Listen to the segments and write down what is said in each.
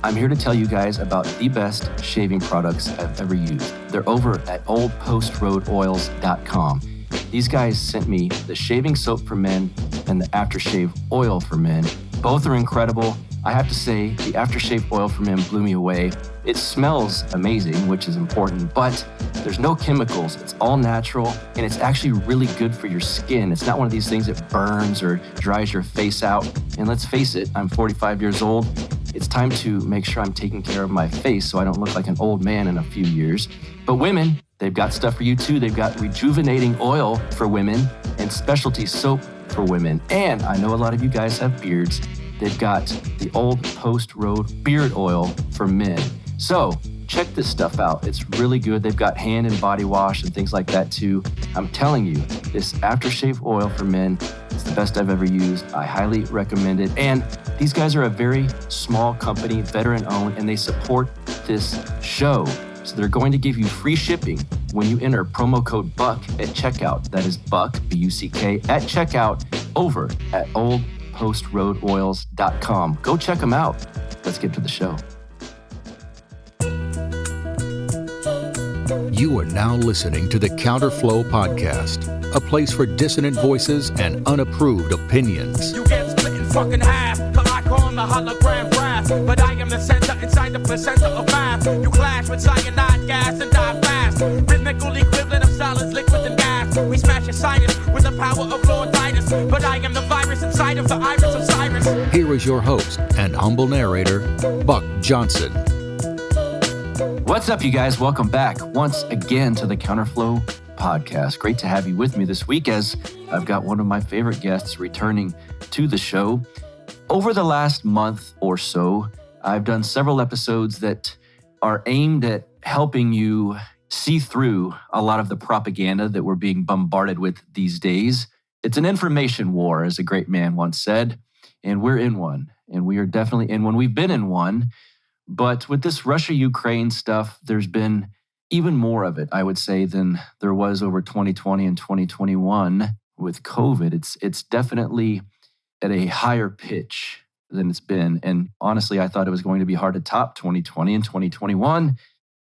I'm here to tell you guys about the best shaving products I've ever used. They're over at oldpostroadoils.com. These guys sent me the shaving soap for men and the aftershave oil for men. Both are incredible. I have to say, the aftershave oil for men blew me away. It smells amazing, which is important, but there's no chemicals. It's all natural, and it's actually really good for your skin. It's not one of these things that burns or dries your face out. And let's face it, I'm 45 years old. It's time to make sure I'm taking care of my face so I don't look like an old man in a few years. But women, they've got stuff for you too. They've got rejuvenating oil for women and specialty soap for women. And I know a lot of you guys have beards. They've got the Old Post Road beard oil for men. So check this stuff out. It's really good. They've got hand and body wash and things like that too. I'm telling you, this aftershave oil for men is the best I've ever used. I highly recommend it. And these guys are a very small company, veteran-owned, and they support this show. So they're going to give you free shipping when you enter promo code BUCK at checkout. That is BUCK, B-U-C-K, at checkout over at oldpostroadoils.com. Go check them out. Let's get to the show. You are now listening to the Counterflow Podcast, a place for dissonant voices and unapproved opinions. You get split in fucking half, but I call the hologram graph. But I am the center inside the placenta of math. You clash with cyanide gas and die fast. Rhythmical equivalent of solids, liquid and gas. We smash your sinus with the power of Lord Titus. But I am the virus inside of the iris of Cyrus. Here is your host and humble narrator, Buck Johnson. What's up, you guys? Welcome back once again to the Counterflow Podcast. Great to have you with me this week as I've got one of my favorite guests returning to the show. Over the last month or so, I've done several episodes that are aimed at helping you see through a lot of the propaganda that we're being bombarded with these days. It's an information war, as a great man once said, and we're in one, and we are definitely in one. We've been in one. But with this Russia-Ukraine stuff, there's been even more of it, I would say, than there was over 2020 and 2021 with COVID. It's definitely at a higher pitch than it's been. And honestly, I thought it was going to be hard to top 2020 and 2021.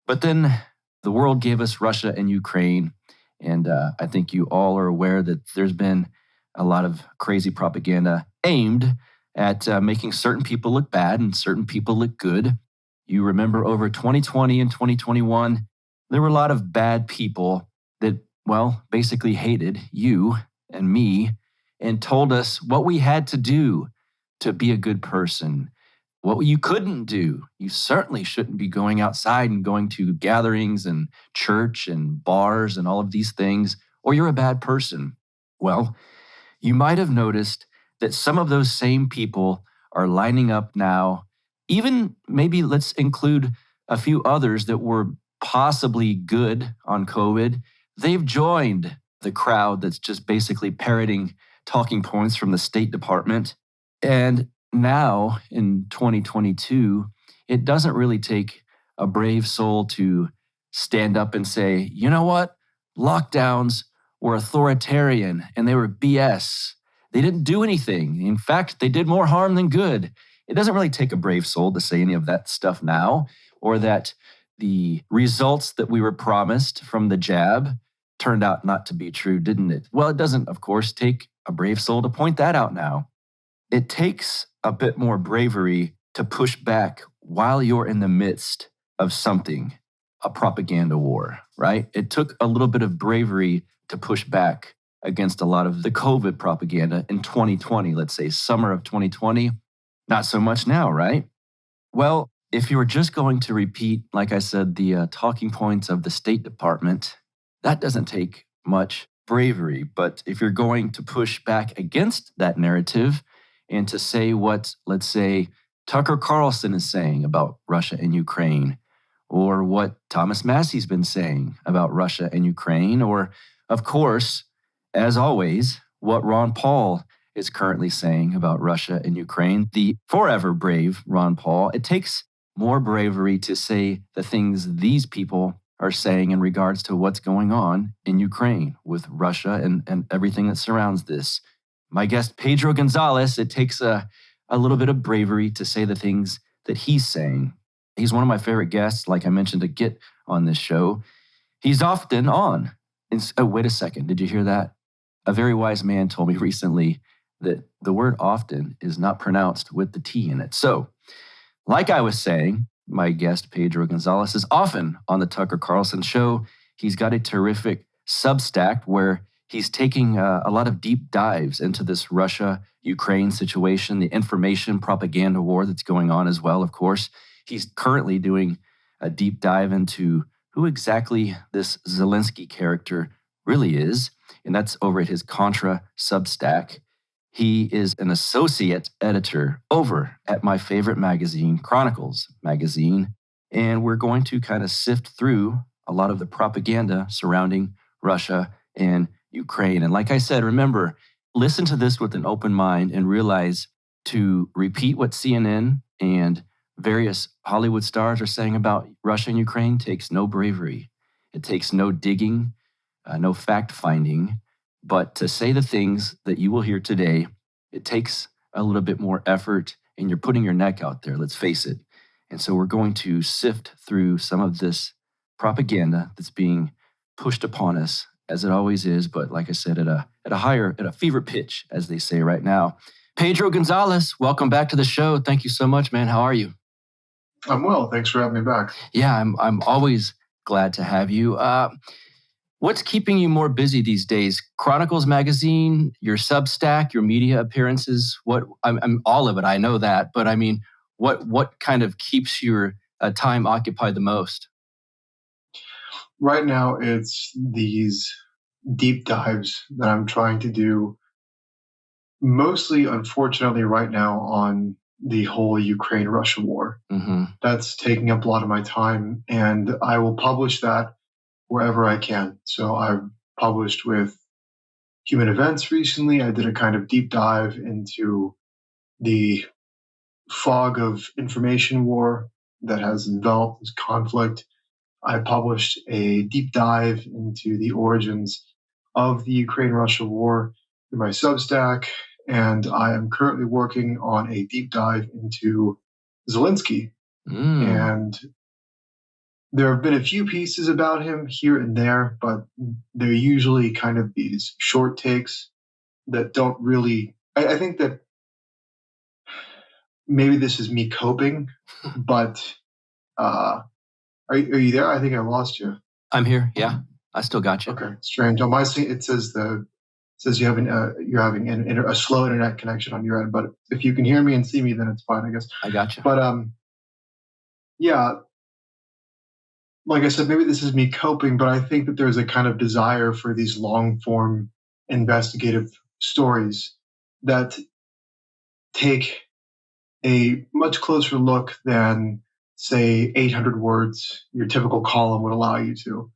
But then the world gave us Russia and Ukraine. And I think you all are aware that there's been a lot of crazy propaganda aimed at making certain people look bad and certain people look good. You remember over 2020 and 2021, there were a lot of bad people that, well, basically hated you and me and told us what we had to do to be a good person, what you couldn't do. You certainly shouldn't be going outside and going to gatherings and church and bars and all of these things, or you're a bad person. Well, you might have noticed that some of those same people are lining up now. Even maybe let's include a few others that were possibly good on COVID. They've joined the crowd that's just basically parroting talking points from the State Department. And now in 2022, it doesn't really take a brave soul to stand up and say, you know what? Lockdowns were authoritarian and they were BS. They didn't do anything. In fact, they did more harm than good. It doesn't really take a brave soul to say any of that stuff now, or that the results that we were promised from the jab turned out not to be true, didn't it? Well, it doesn't, of course, take a brave soul to point that out now. It takes a bit more bravery to push back while you're in the midst of something, a propaganda war, right? It took a little bit of bravery to push back against a lot of the COVID propaganda in 2020, let's say summer of 2020. Not so much now, right? Well, if you were just going to repeat, like I said, the talking points of the State Department, that doesn't take much bravery. But if you're going to push back against that narrative and to say what, let's say, Tucker Carlson is saying about Russia and Ukraine, or what Thomas Massey's been saying about Russia and Ukraine, or, of course, as always, what Ron Paul is currently saying about Russia and Ukraine, the forever brave Ron Paul, it takes more bravery to say the things these people are saying in regards to what's going on in Ukraine with Russia and everything that surrounds this. My guest, Pedro Gonzalez, it takes a little bit of bravery to say the things that he's saying. He's one of my favorite guests, like I mentioned, to get on this show. He's often on. Oh, wait a second. Did you hear that? A very wise man told me recently that the word often is not pronounced with the T in it. So, like I was saying, my guest, Pedro Gonzalez, is often on the Tucker Carlson show. He's got a terrific Substack where he's taking a lot of deep dives into this Russia-Ukraine situation, the information propaganda war that's going on as well, of course. He's currently doing a deep dive into who exactly this Zelensky character really is, and that's over at his Contra Substack. He is an associate editor over at my favorite magazine, Chronicles magazine, and we're going to kind of sift through a lot of the propaganda surrounding Russia and Ukraine. And like I said, remember, listen to this with an open mind and realize to repeat what CNN and various Hollywood stars are saying about Russia and Ukraine takes no bravery. It takes no digging, no fact-finding. But to say the things that you will hear today, it takes a little bit more effort, and you're putting your neck out there, let's face it. And so we're going to sift through some of this propaganda that's being pushed upon us, as it always is, but like I said, at a fever pitch, as they say right now. Pedro Gonzalez, welcome back to the show. Thank you so much, man. How are you? I'm well. Thanks for having me back. Yeah, I'm always glad to have you. What's keeping you more busy these days? Chronicles magazine, your Substack, your media appearances? I'm all of it. I know that, but I mean, what kind of keeps your time occupied the most? Right now, it's these deep dives that I'm trying to do. Mostly, unfortunately, right now on the whole Ukraine-Russia war. Mm-hmm. That's taking up a lot of my time, and I will publish that wherever I can. So I've published with Human Events recently. I did a kind of deep dive into the fog of information war that has enveloped this conflict. I published a deep dive into the origins of the Ukraine-Russia war in my Substack, and I am currently working on a deep dive into Zelensky. And there have been a few pieces about him here and there, but they're usually kind of these short takes that don't really... I think that maybe this is me coping, but are you there? I think I lost you. I'm here. Yeah, I still got you. Okay, strange. On my screen, it says you're having a slow internet connection on your end. But if you can hear me and see me, then it's fine, I guess. I got you. But yeah, like I said, maybe this is me coping, but I think that there's a kind of desire for these long form investigative stories that take a much closer look than, say, 800 words your typical column would allow you to.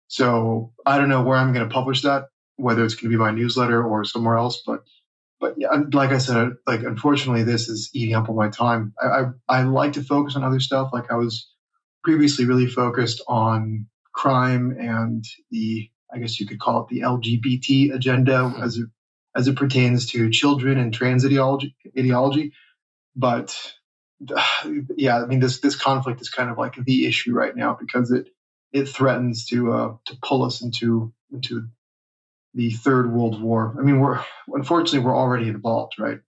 So I don't know where I'm going to publish that, whether it's going to be my newsletter or somewhere else. But yeah, like I said, unfortunately, this is eating up all my time. I like to focus on other stuff. Like I was previously really focused on crime and I guess you could call it the LGBT agenda as it pertains to children and trans ideology. But yeah, I mean, this conflict is kind of like the issue right now because it threatens to pull us into the Third World War. I mean, unfortunately we're already involved, right?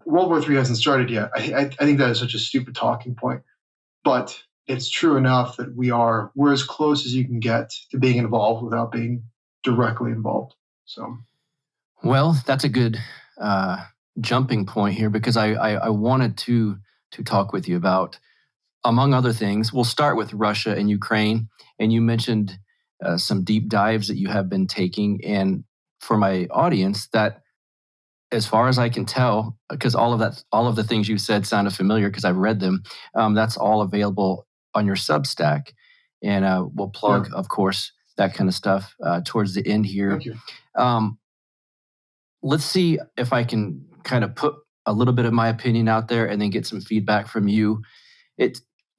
World War III hasn't started yet. I think that is such a stupid talking point, but it's true enough that we're as close as you can get to being involved without being directly involved. So, well, that's a good jumping point here because I wanted to talk with you about, among other things, we'll start with Russia and Ukraine. And you mentioned some deep dives that you have been taking. And for my audience, that as far as I can tell, because all of the things you said sounded familiar because I've read them, that's all available on your Substack. And we'll plug, of course, that kind of stuff towards the end here. Thank you. Let's see if I can kind of put a little bit of my opinion out there and then get some feedback from you.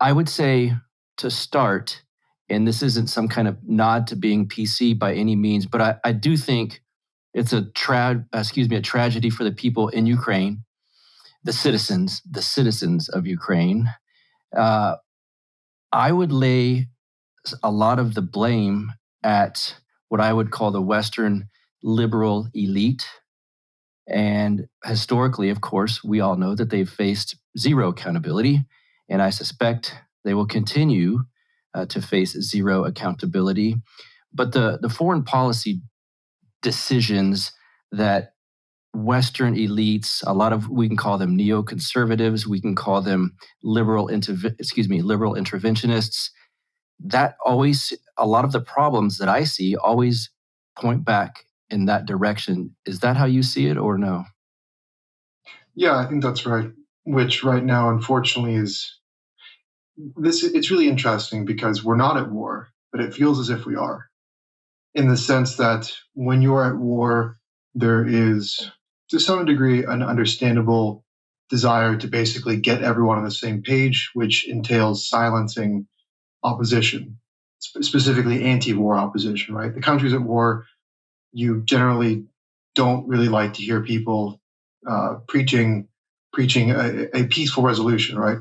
I would say to start, and this isn't some kind of nod to being PC by any means, but I do think it's a tragedy for the people in Ukraine. the citizens of Ukraine. I would lay a lot of the blame at what I would call the Western liberal elite. And historically, of course, we all know that they've faced zero accountability. And I suspect they will continue to face zero accountability. But the foreign policy decisions that Western elites, we can call them neoconservatives, we can call them liberal interventionists, that always, a lot of the problems that I see always point back in that direction. Is that how you see it or no? Yeah, I think that's right. Which right now, unfortunately, it's really interesting because we're not at war, but it feels as if we are. In the sense that when you're at war, there is, to some degree, an understandable desire to basically get everyone on the same page, which entails silencing opposition, specifically anti-war opposition, right? The countries at war, you generally don't really like to hear people preaching a peaceful resolution, right?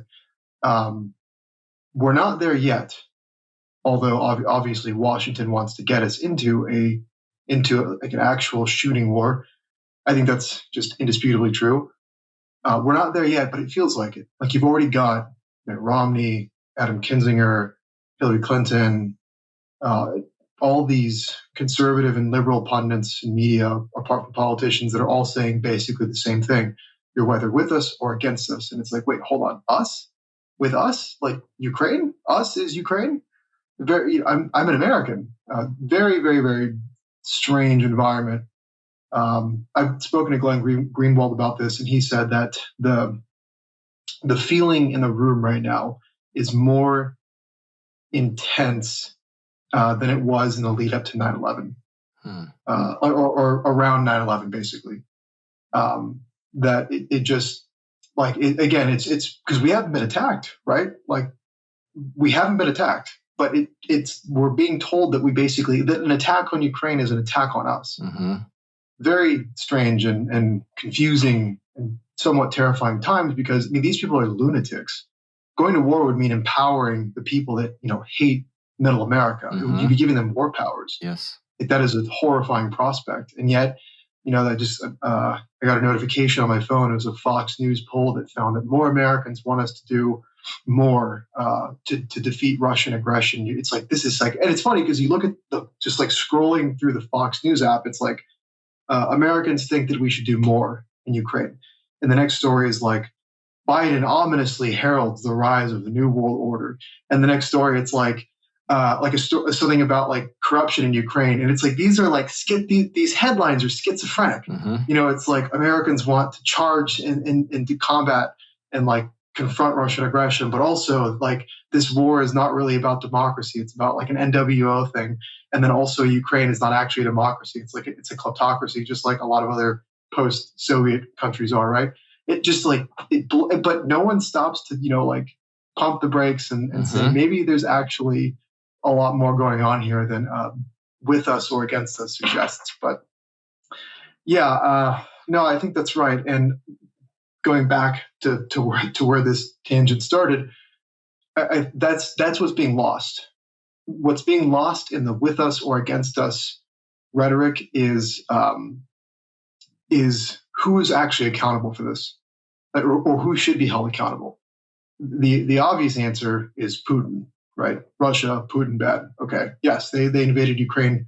We're not there yet, although obviously Washington wants to get us into like an actual shooting war. I think that's just indisputably true. We're not there yet, but it feels like it. Like you've already got Mitt Romney, Adam Kinzinger, Hillary Clinton, all these conservative and liberal pundits in media, apart from politicians, that are all saying basically the same thing. You're whether with us or against us. And it's like, wait, hold on. Us? With us? Like Ukraine? Us is Ukraine? I'm an American. Very, very, very strange environment. I've spoken to Glenn Greenwald about this, and he said that the feeling in the room right now is more intense than it was in the lead up to 9/11, or around 9/11, basically. That it just like again, it's because we haven't been attacked, right? Like we haven't been attacked, but we're being told that that an attack on Ukraine is an attack on us. Mm-hmm. Very strange and confusing and somewhat terrifying times, because these people are lunatics. Going to war would mean empowering the people that hate Middle America. Mm-hmm. You'd be giving them war powers. Yes, that is a horrifying prospect. And yet, that just I got a notification on my phone. It was a Fox News poll that found that more Americans want us to do more to defeat Russian aggression. It's like this is like, and it's funny because you look at just like scrolling through the Fox News app. It's like Americans think that we should do more in Ukraine, and the next story is like Biden ominously heralds the rise of the New World Order, and the next story it's like something about like corruption in Ukraine, and it's like these are like these headlines are schizophrenic. Mm-hmm. It's like Americans want to charge and to combat and like confront Russian aggression, but also like this war is not really about democracy. It's about like an NWO thing, and then also Ukraine is not actually a democracy. It's like it's a kleptocracy, just like a lot of other post-Soviet countries are, right? It just like but no one stops to like pump the brakes and mm-hmm. say maybe there's actually a lot more going on here than with us or against us suggests. But yeah, no, I think that's right. And going back to where this tangent started, that's what's being lost. What's being lost in the with us or against us rhetoric is who is actually accountable for this, or who should be held accountable. The obvious answer is Putin, right? Russia, Putin, bad. Okay, yes, they invaded Ukraine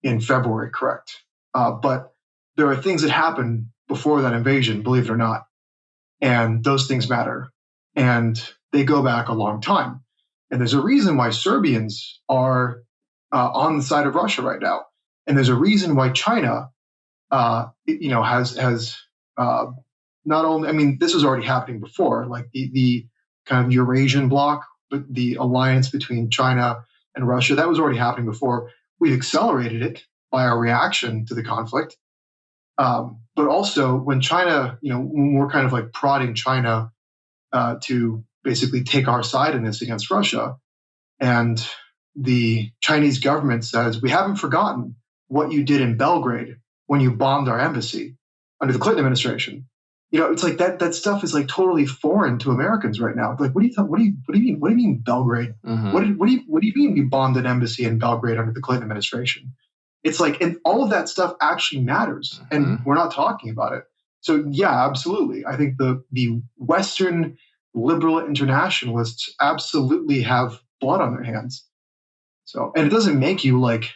in February, correct. But there are things that happened before that invasion, believe it or not, and those things matter, and they go back a long time. And there's a reason why Serbians are on the side of Russia right now, and there's a reason why China, has not only. This was already happening before, like the kind of Eurasian bloc, but the alliance between China and Russia, that was already happening before. We've accelerated it by our reaction to the conflict. But also when China, when we're kind of like prodding China to basically take our side in this against Russia, and the Chinese government says, we haven't forgotten what you did in Belgrade when you bombed our embassy under the Clinton administration. it's like that stuff is like totally foreign to Americans right now. Like, what do you mean Belgrade? Mm-hmm. What do you mean we bombed an embassy in Belgrade under the Clinton administration? It's like, and all of that stuff actually matters, and we're not talking about it. So yeah, absolutely. I think the Western liberal internationalists absolutely have blood on their hands. So, and it doesn't make you like,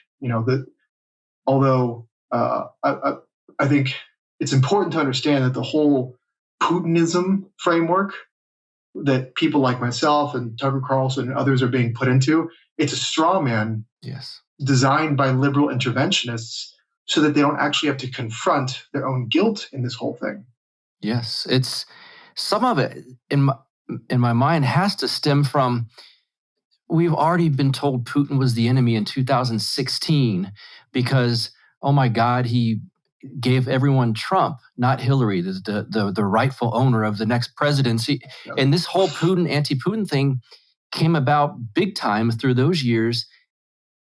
although I think it's important to understand that the whole Putinism framework that people like myself and Tucker Carlson and others are being put into, it's a straw man designed by liberal interventionists so that they don't actually have to confront their own guilt in this whole thing. Yes, it's some of it in my mind has to stem from, we've already been told Putin was the enemy in 2016 because, oh my God, he gave everyone Trump, not Hillary, the rightful owner of the next presidency. Yep. And this whole Putin, anti-Putin thing came about big time through those years.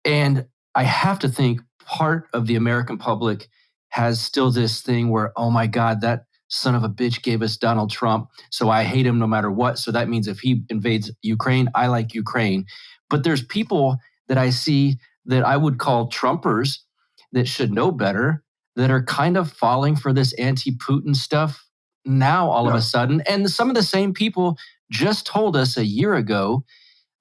And I have to think part of the American public has still this thing where, oh my God, that son of a bitch gave us Donald Trump, so I hate him no matter what. So that means if he invades Ukraine, I like Ukraine. But there's people that I see that I would call Trumpers that should know better, that are kind of falling for this anti-Putin stuff now all of a sudden. And some of the same people just told us a year ago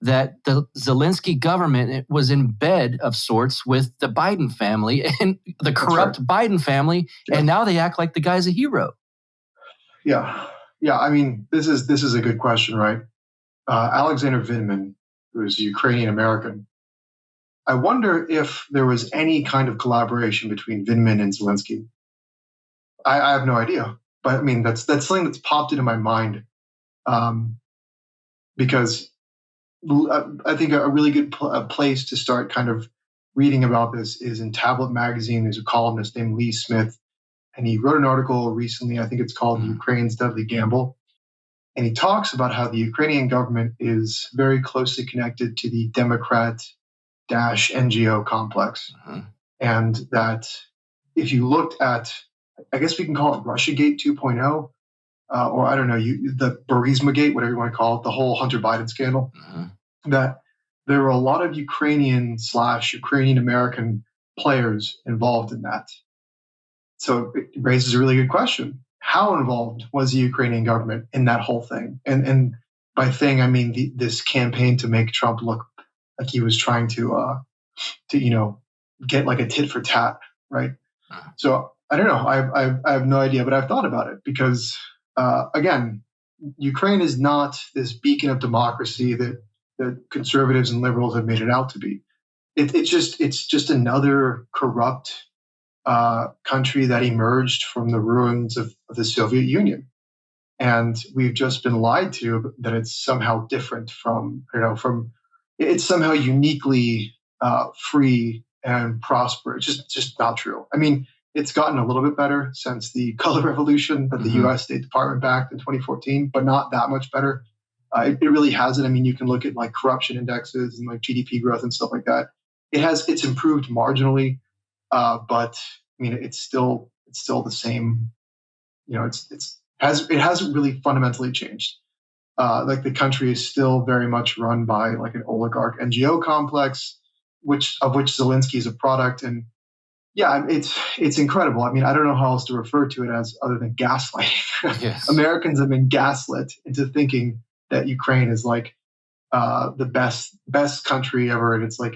that the Zelensky government was in bed of sorts with the Biden family and the corrupt Biden family, and now they act like the guy's a hero. Yeah. I mean, this is a good question, right? Alexander Vindman, who is a Ukrainian American, I wonder if there was any kind of collaboration between Vindman and Zelensky. I have no idea, but I mean that's something that's popped into my mind, because I think a really good place to start kind of reading about this is in Tablet Magazine. There's a columnist named Lee Smith, and he wrote an article recently. I think it's called "Ukraine's Deadly Gamble," and he talks about how the Ukrainian government is very closely connected to the Democrat-NGO complex, and that if you looked at, I guess we can call it Russiagate 2.0, or I don't know, the Burisma-gate, whatever you want to call it, the whole Hunter Biden scandal, that there were a lot of Ukrainian/Ukrainian-American players involved in that. So it raises a really good question. How involved was the Ukrainian government in that whole thing? And by thing, I mean this campaign to make Trump look like he was trying to get like a tit for tat, right? So I don't know. I have no idea, but I've thought about it because, again, Ukraine is not this beacon of democracy that conservatives and liberals have made it out to be. It's just another corrupt country that emerged from the ruins of the Soviet Union, and we've just been lied to that it's somehow different from it's somehow uniquely free and prosperous. It's just not true. I mean, it's gotten a little bit better since the color revolution that the U.S. State Department backed in 2014, but not that much better. It really hasn't. I mean, you can look at like corruption indexes and like GDP growth and stuff like that. It's improved marginally, but I mean, it's still the same. It hasn't really fundamentally changed. Like the country is still very much run by like an oligarch NGO complex, of which Zelensky is a product. And yeah, it's incredible. I mean, I don't know how else to refer to it as other than gaslighting. Yes. Americans have been gaslit into thinking that Ukraine is like the best country ever, and it's like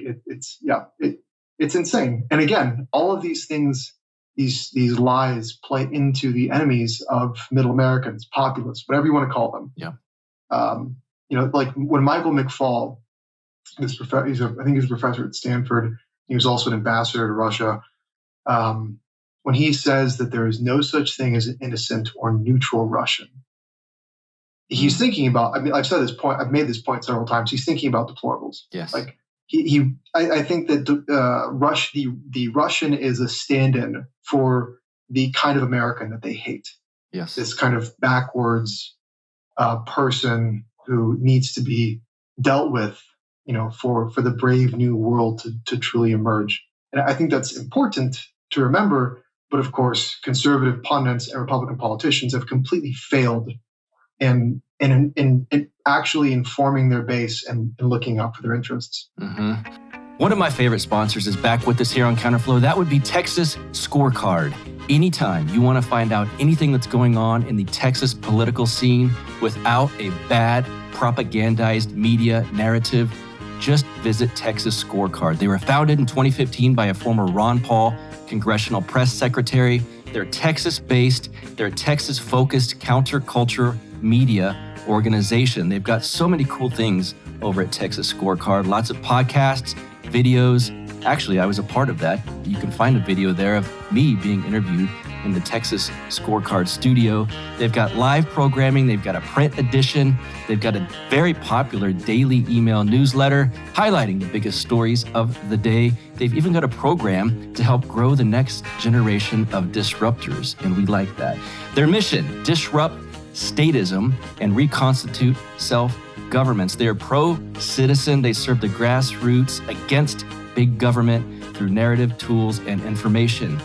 it's insane. And again, all of these things, these lies play into the enemies of middle Americans, populists, whatever you want to call them. Yeah. Like when Michael McFaul, I think he was a professor at Stanford. He was also an ambassador to Russia. When he says that there is no such thing as an innocent or neutral Russian, he's thinking about. I mean, I've made this point several times. He's thinking about deplorables. Yes. Like I think that the Russian is a stand-in for the kind of American that they hate. Yes. This kind of backwards person who needs to be dealt with, for the brave new world to truly emerge. And I think that's important to remember But of course, conservative pundits and Republican politicians have completely failed in actually informing their base and looking out for their interests. Mm-hmm. One of my favorite sponsors is back with us here on Counterflow. That would be Texas Scorecard. Anytime you want to find out anything that's going on in the Texas political scene without a bad propagandized media narrative, just visit Texas Scorecard. They were founded in 2015 by a former Ron Paul congressional press secretary. They're Texas-based, they're a Texas-focused counterculture media organization. They've got so many cool things over at Texas Scorecard. Lots of podcasts, videos. Actually, I was a part of that. You can find a video there of me being interviewed in the Texas Scorecard studio. They've got live programming. They've got a print edition. They've got a very popular daily email newsletter highlighting the biggest stories of the day. They've even got a program to help grow the next generation of disruptors, and we like that. Their mission, disrupt statism and reconstitute self-governments. They are pro-citizen. They serve the grassroots against big government through narrative, tools, and information.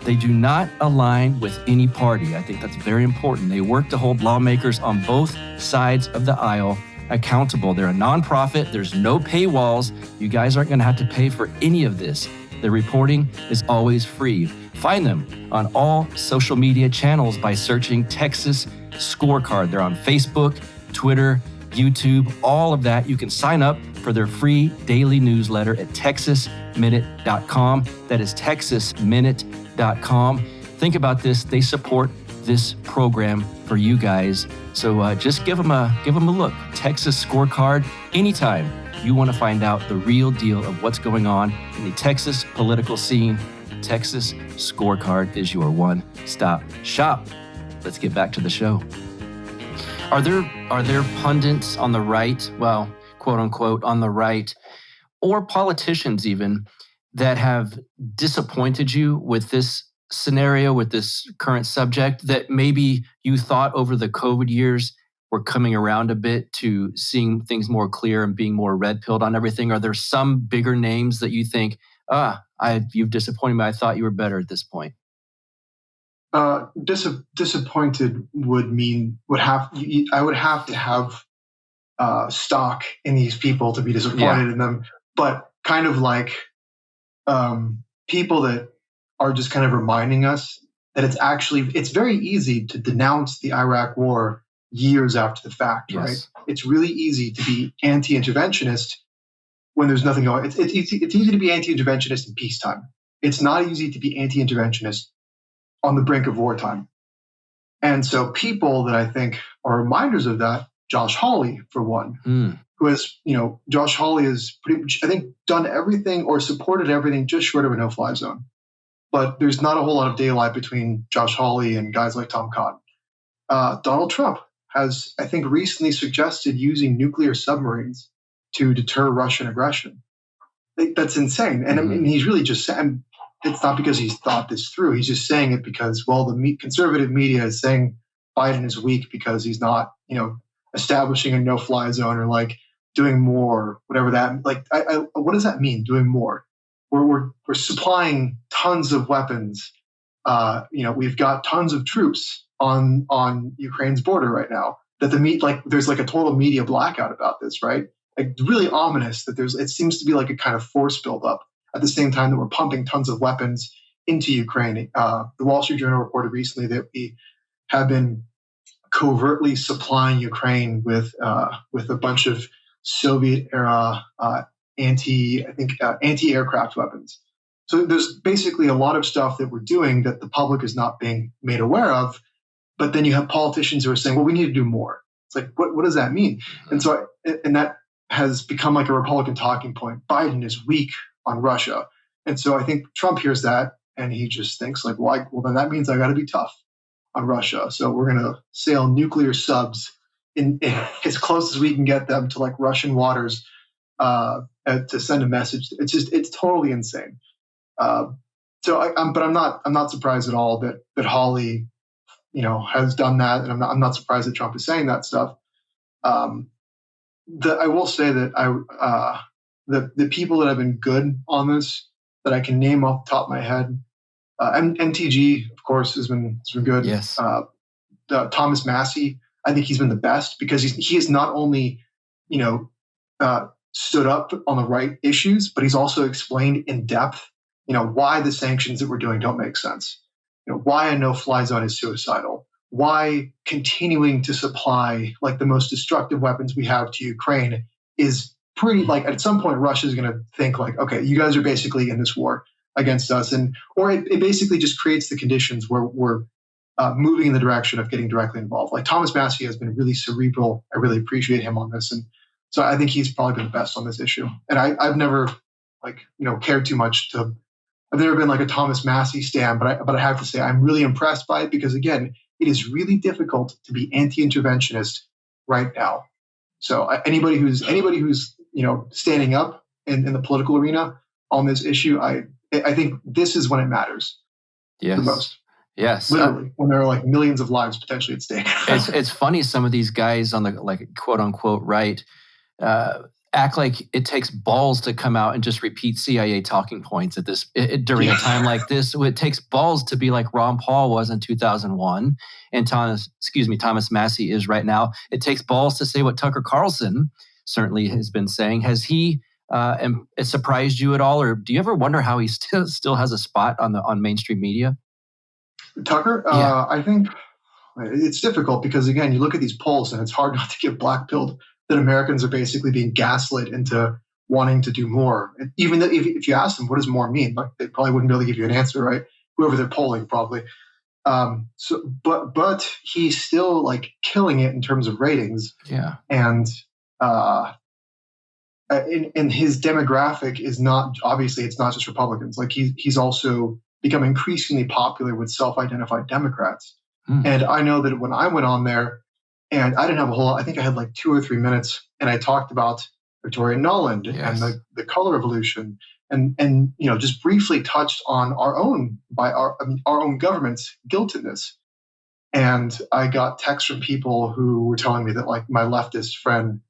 They do not align with any party. I think that's very important. They work to hold lawmakers on both sides of the aisle accountable. They're a nonprofit. There's no paywalls. You guys aren't going to have to pay for any of this. The reporting is always free. Find them on all social media channels by searching Texas Scorecard. They're on Facebook, Twitter, YouTube, all of that. You can sign up for their free daily newsletter at texasminute.com. That is texasminute.com. Think about this. They support this program for you guys. So just give them a look. Texas Scorecard. Anytime you want to find out the real deal of what's going on in the Texas political scene, Texas Scorecard is your one-stop shop. Let's get back to the show. Are there pundits on the right, well, quote unquote, on the right, or politicians even, that have disappointed you with this scenario, with this current subject, that maybe you thought over the COVID years were coming around a bit to seeing things more clear and being more red-pilled on everything? Are there some bigger names that you think, you've disappointed me, I thought you were better at this point? Disappointed I would have to have stock in these people to be disappointed in them, but kind of like people that are just kind of reminding us that it's very easy to denounce the Iraq war years after the fact, right? It's really easy to be anti-interventionist when there's nothing going on. It's easy to be anti-interventionist in peacetime. It's not easy to be anti-interventionist on the brink of wartime. And so people that I think are reminders of that, Josh Hawley, for one, who has, Josh Hawley has pretty much, I think, done everything or supported everything just short of a no-fly zone. But there's not a whole lot of daylight between Josh Hawley and guys like Tom Cotton. Donald Trump has, I think, recently suggested using nuclear submarines to deter Russian aggression. That's insane. And I mean, he's really just saying, it's not because he's thought this through. He's just saying it because, the conservative media is saying Biden is weak because he's not, establishing a no-fly zone or like doing more, whatever that, what does that mean? Doing more? We're supplying tons of weapons. We've got tons of troops on Ukraine's border right now. There's like a total media blackout about this, right? Like really ominous that it seems to be like a kind of force buildup at the same time that we're pumping tons of weapons into Ukraine. The Wall Street Journal reported recently that we have been covertly supplying Ukraine with a bunch of Soviet-era anti-aircraft weapons. So there's basically a lot of stuff that we're doing that the public is not being made aware of. But then you have politicians who are saying, well, we need to do more. It's like, what does that mean? And so, and that has become like a Republican talking point. Biden is weak on Russia. And so I think Trump hears that and he just thinks like, well, then that means I got to be tough on Russia. So we're going to sail nuclear subs in as close as we can get them to like Russian waters to send a message. It's totally insane. But I'm not surprised at all that Hawley, has done that, and I'm not surprised that Trump is saying that stuff. I will say that the people that have been good on this that I can name off the top of my head, MTG, of course, has been good. Yes. Thomas Massey, I think he's been the best because he has not only, stood up on the right issues, but he's also explained in depth, why the sanctions that we're doing don't make sense. Why a no-fly zone is suicidal. Why continuing to supply like the most destructive weapons we have to Ukraine is pretty like at some point Russia's going to think like, okay, you guys are basically in this war against us, or it basically just creates the conditions where we're moving in the direction of getting directly involved. Like Thomas Massey has been really cerebral. I really appreciate him on this, and so I think he's probably been the best on this issue. And I've never cared too much to. I've never been like a Thomas Massey stan, but I have to say I'm really impressed by it because again, it is really difficult to be anti-interventionist right now. So anybody who's standing up in the political arena on this issue, I think this is when it matters the most. Yes. Literally, when there are like millions of lives potentially at stake. It's funny, some of these guys on the like quote unquote right act like it takes balls to come out and just repeat CIA talking points at this during a time like this. It takes balls to be like Ron Paul was in 2001 and Thomas Massey is right now. It takes balls to say what Tucker Carlson certainly has been saying. Has he it surprised you at all, or do you ever wonder how he still has a spot on mainstream media? Tucker, Yeah. I think it's difficult because again, you look at these polls and it's hard not to get black-pilled that Americans are basically being gaslit into wanting to do more. And even if you ask them, what does more mean? Like they probably wouldn't be able to give you an answer, right? Whoever they're polling, probably. But he's still like killing it in terms of ratings. Yeah. And his demographic is not, obviously it's not just Republicans. Like he's also become increasingly popular with self-identified Democrats. And I know that when I went on there, and I didn't have a whole lot, I think I had like 2 or 3 minutes, and I talked about Victoria Nuland and the color revolution, and just briefly touched on our own government's guilt in this. And I got texts from people who were telling me that like my leftist friend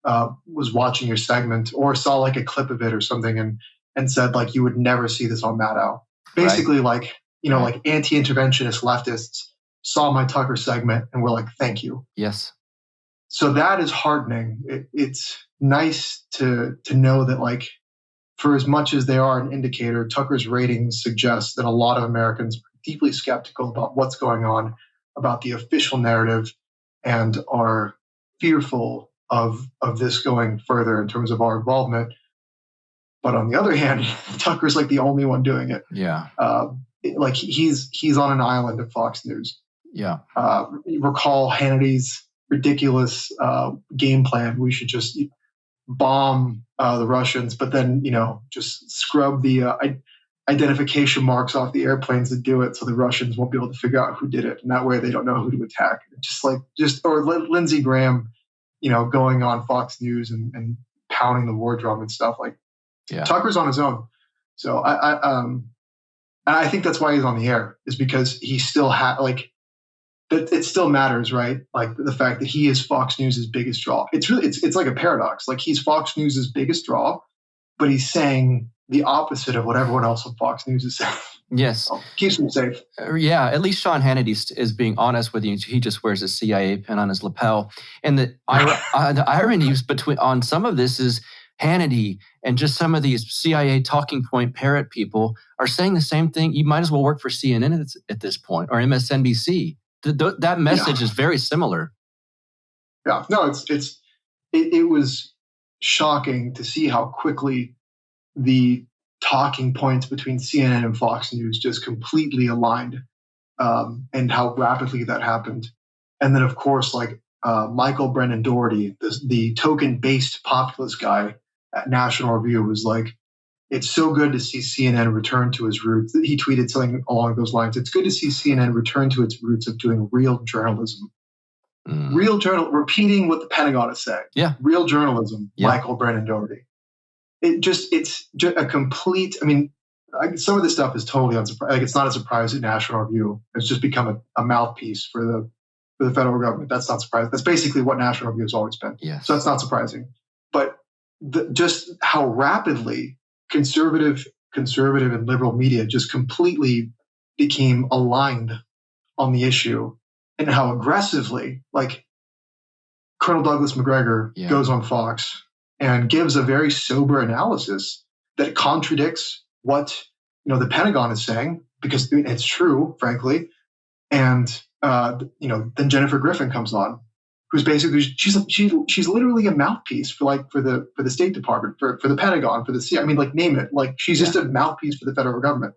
was watching your segment or saw like a clip of it or something and said like you would never see this on Maddow. Basically, like like anti-interventionist leftists saw my Tucker segment and were like, thank you. Yes. So that is heartening. It's nice to know that like for as much as they are an indicator, Tucker's ratings suggest that a lot of Americans are deeply skeptical about what's going on, about the official narrative, and are fearful of this going further in terms of our involvement. But on the other hand, Tucker's like the only one doing it. Yeah. Like he's on an island at Fox News. Yeah. Recall Hannity's ridiculous game plan. We should just bomb the Russians, but then just scrub the identification marks off the airplanes that do it, so the Russians won't be able to figure out who did it, and that way they don't know who to attack. Or Lindsey Graham, going on Fox News and pounding the war drum and stuff like. Yeah. Tucker's on his own, so I think that's why he's on the air, is because he still it still matters, right? Like the fact that he is Fox News' biggest draw. It's like a paradox. Like he's Fox News' biggest draw, but he's saying the opposite of what everyone else on Fox News is saying. Yes. So keeps him safe. Yeah, at least Sean Hannity is being honest with you. He just wears a CIA pin on his lapel. And the irony on some of this is Hannity and just some of these CIA talking point parrot people are saying the same thing. You might as well work for CNN at this point, or MSNBC. That message is very similar. Yeah, no, it was shocking to see how quickly the talking points between CNN and Fox News just completely aligned, and how rapidly that happened. And then, of course, like Michael Brennan Doherty, the token-based populist guy at National Review, was like, it's so good to see CNN return to its roots. He tweeted something along those lines. It's good to see CNN return to its roots of doing real journalism. Repeating what the Pentagon is saying. Yeah. Real journalism, Michael Brennan Doherty. It's just a complete, some of this stuff is totally unsurprising. Like, it's not a surprise at National Review. It's just become a mouthpiece for the federal government. That's not surprising. That's basically what National Review has always been. Yes. So that's not surprising. But just how rapidly conservative and liberal media just completely became aligned on the issue and how aggressively, like Colonel Douglas Macgregor goes on Fox and gives a very sober analysis that contradicts what the Pentagon is saying, because it's true, frankly. And then Jennifer Griffin comes on, who's basically she's literally a mouthpiece for the State Department, for the Pentagon, for the CIA. I mean, like, name it. Like, she's just a mouthpiece for the federal government.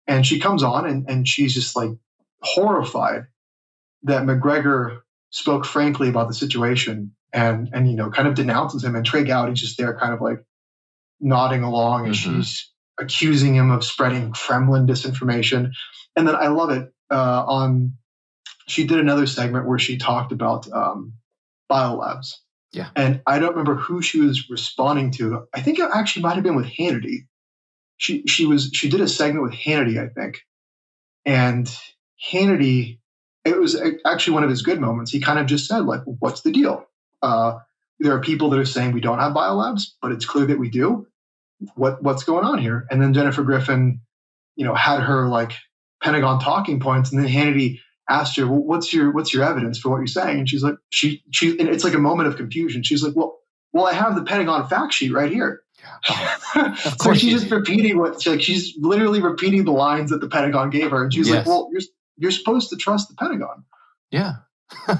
And she comes on and she's just like horrified that Macgregor spoke frankly about the situation and kind of denounces him. And Trey Gowdy's just there kind of like nodding along as she's accusing him of spreading Kremlin disinformation. And then I love it. She did another segment where she talked about biolabs. Yeah. And I don't remember who she was responding to. I think it actually might have been with Hannity. She did a segment with Hannity, I think. And Hannity, it was actually one of his good moments. He kind of just said, like, what's the deal? There are people that are saying we don't have biolabs, but it's clear that we do. What's going on here? And then Jennifer Griffin, had her like Pentagon talking points, and then Hannity asked her, well, what's your evidence for what you're saying? And she's like, and it's like a moment of confusion. She's like, well, I have the Pentagon fact sheet right here. So she's just repeating she's literally repeating the lines that the Pentagon gave her. And she's like, well, you're supposed to trust the Pentagon. Yeah.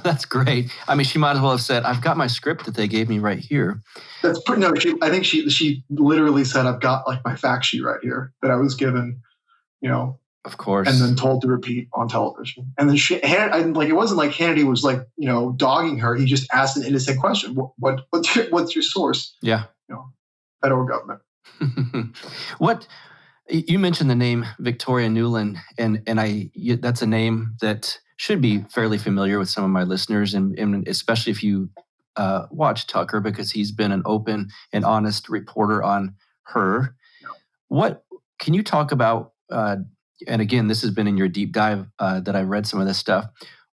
That's great. I mean, she might as well have said, I've got my script that they gave me right here. That's pretty, no, I think she literally said, I've got like my fact sheet right here that I was given, of course, and then told to repeat on television. And then it wasn't like Hannity was like, dogging her. He just asked an innocent question. What's your source? Yeah. Federal government. What you mentioned the name Victoria Nuland, and that's a name that should be fairly familiar with some of my listeners, and especially if you watch Tucker, because he's been an open and honest reporter on her. What can you talk about? And again, this has been in your deep dive that I read some of this stuff.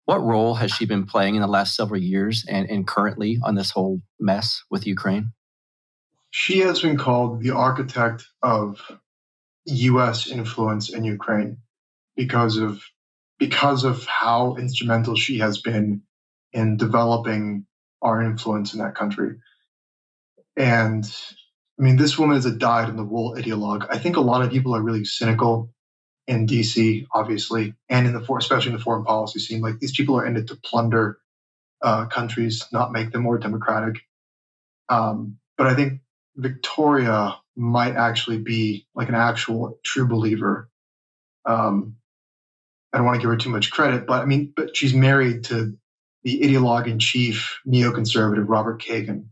What role has she been playing in the last several years and currently on this whole mess with Ukraine? She has been called the architect of U.S. influence in Ukraine because of how instrumental she has been in developing our influence in that country. And I mean, this woman is a dyed-in-the-wool ideologue. I think a lot of people are really cynical in D.C., obviously, and especially in the foreign policy scene. Like, these people are in it to plunder countries, not make them more democratic. But I think Victoria might actually be like an actual true believer. I don't want to give her too much credit, but she's married to the ideologue in chief, neoconservative Robert Kagan.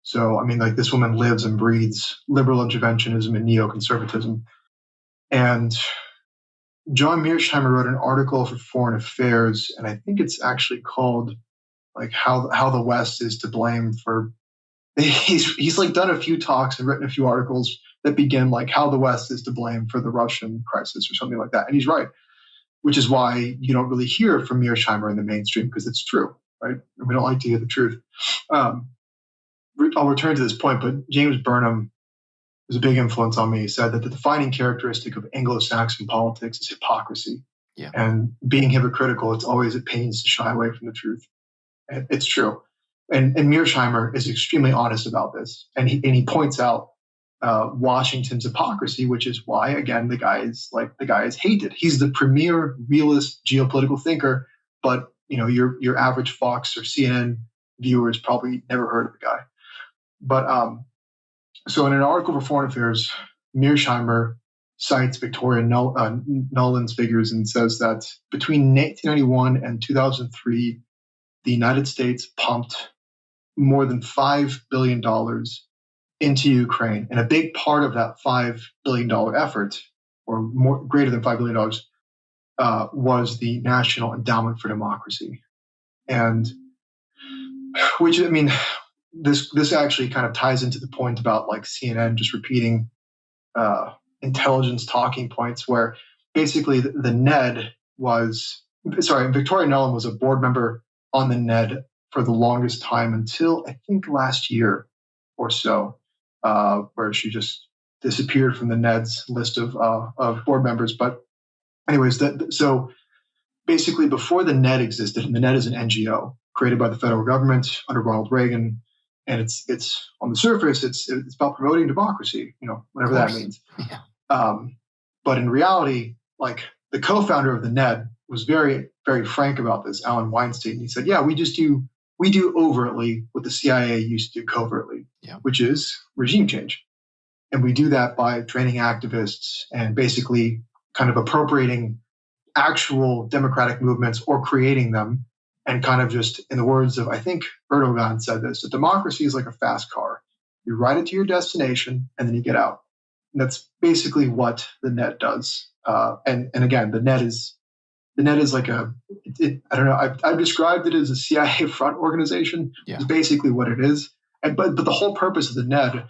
So, this woman lives and breathes liberal interventionism and neoconservatism. And John Mearsheimer wrote an article for Foreign Affairs, and I think it's actually called like how the West is to blame for. He's like done a few talks and written a few articles that begin like how the West is to blame for the Russian crisis or something like that. And he's right, which is why you don't really hear from Mearsheimer in the mainstream, because it's true, right? And we don't like to hear the truth. I'll return to this point, but James Burnham was a big influence on me. He said that the defining characteristic of Anglo-Saxon politics is hypocrisy. Yeah. And being hypocritical, it's always at pains to shy away from the truth. And it's true. And Mearsheimer is extremely honest about this. And he points out Washington's hypocrisy, which is why, again, the guy is hated. He's the premier realist geopolitical thinker, but your average Fox or CNN viewer has probably never heard of the guy. But so in an article for Foreign Affairs, Mearsheimer cites Victoria Nuland's figures and says that between 1991 and 2003, the United States pumped more than $5 billion into Ukraine. And a big part of that $5 billion effort, or greater than $5 billion, was the National Endowment for Democracy. And this actually kind of ties into the point about like CNN just repeating intelligence talking points, where basically the NED Victoria Nuland was a board member on the NED for the longest time until I think last year or so, where she just disappeared from the NED's list of board members. But anyways, so basically before the NED existed, and the NED is an NGO created by the federal government under Ronald Reagan, and it's on the surface, it's about promoting democracy, whatever that means. Yeah. But in reality, like the co-founder of the NED was very, very frank about this, Alan Weinstein. He said, yeah, we do overtly what the CIA used to do covertly, which is regime change. And we do that by training activists and basically kind of appropriating actual democratic movements or creating them, and kind of just, in the words of, I think Erdogan said this, that democracy is like a fast car. You ride it to your destination and then you get out. And that's basically what the NED does. And again, the NED is like I don't know, I've described it as a CIA front organization. Yeah. It's basically what it is. But the whole purpose of the NED,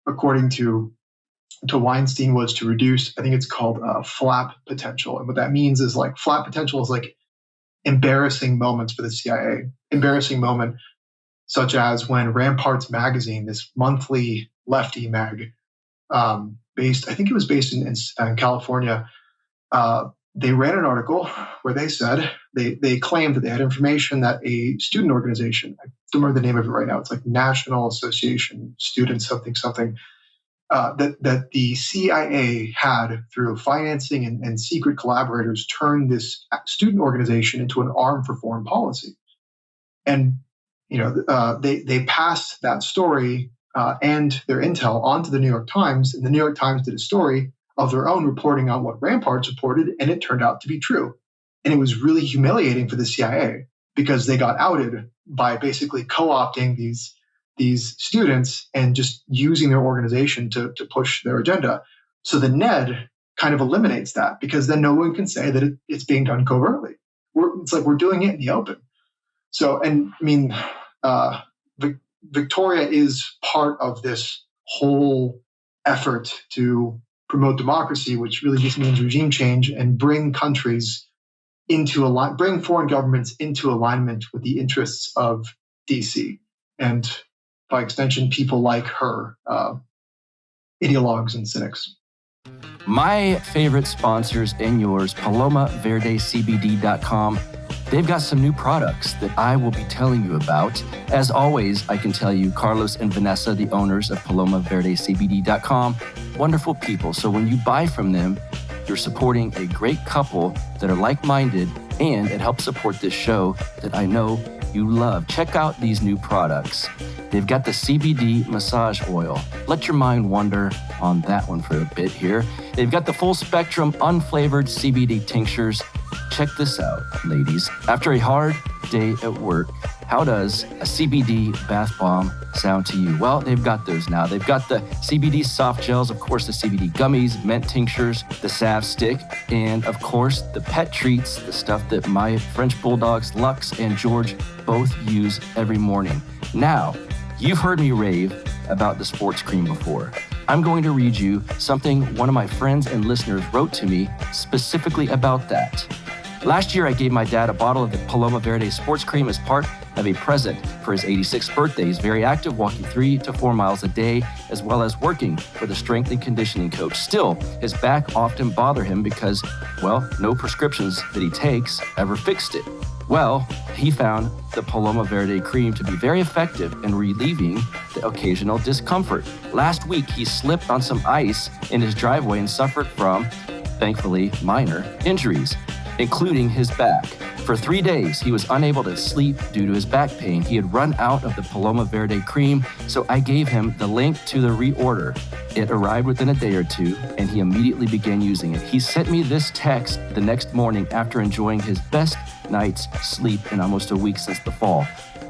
according to Weinstein, was to reduce, I think it's called flap potential. And what that means is like flap potential is like embarrassing moments for the CIA. Embarrassing moment, such as when Ramparts magazine, this monthly lefty mag, I think it was based in California, they ran an article where they said, they claimed that they had information that a student organization, I don't remember the name of it right now, it's like National Association Students something, that the CIA had, through financing and secret collaborators, turned this student organization into an arm for foreign policy. And they passed that story and their intel onto the New York Times, and the New York Times did a story of their own reporting on what Ramparts reported, and it turned out to be true. And it was really humiliating for the CIA because they got outed by basically co-opting these students and just using their organization to push their agenda. So the NED kind of eliminates that, because then no one can say that it's being done covertly. It's like we're doing it in the open. So, and I mean, Victoria is part of this whole effort to promote democracy, which really just means regime change, and bring countries bring foreign governments into alignment with the interests of DC, and by extension, people like her, ideologues and cynics. My favorite sponsors and yours, PalomaVerdeCBD.com. They've got some new products that I will be telling you about. As always, I can tell you, Carlos and Vanessa, the owners of PalomaVerdeCBD.com, wonderful people. So when you buy from them, you're supporting a great couple that are like-minded, and it helps support this show that I know you love. Check out these new products. They've got the CBD massage oil. Let your mind wander on that one for a bit here. They've got the full spectrum unflavored CBD tinctures. Check this out, ladies. After a hard day at work, how does a CBD bath bomb sound to you? Well, they've got those now. They've got the CBD soft gels, of course, the CBD gummies, mint tinctures, the salve stick, and of course, the pet treats, the stuff that my French bulldogs, Lux and George, both use every morning. Now, you've heard me rave about the sports cream before. I'm going to read you something one of my friends and listeners wrote to me specifically about that. Last year, I gave my dad a bottle of the Paloma Verde sports cream as part of a present for his 86th birthday. He's very active, walking 3 to 4 miles a day, as well as working with a strength and conditioning coach. Still, his back often bothered him because, well, no prescriptions that he takes ever fixed it. Well, he found the Paloma Verde cream to be very effective in relieving the occasional discomfort. Last week, he slipped on some ice in his driveway and suffered from, thankfully, minor injuries, including his back. For 3 days, he was unable to sleep due to his back pain. He had run out of the Paloma Verde cream, so I gave him the link to the reorder. It arrived within a day or two, and he immediately began using it. He sent me this text the next morning after enjoying his best night's sleep in almost a week since the fall.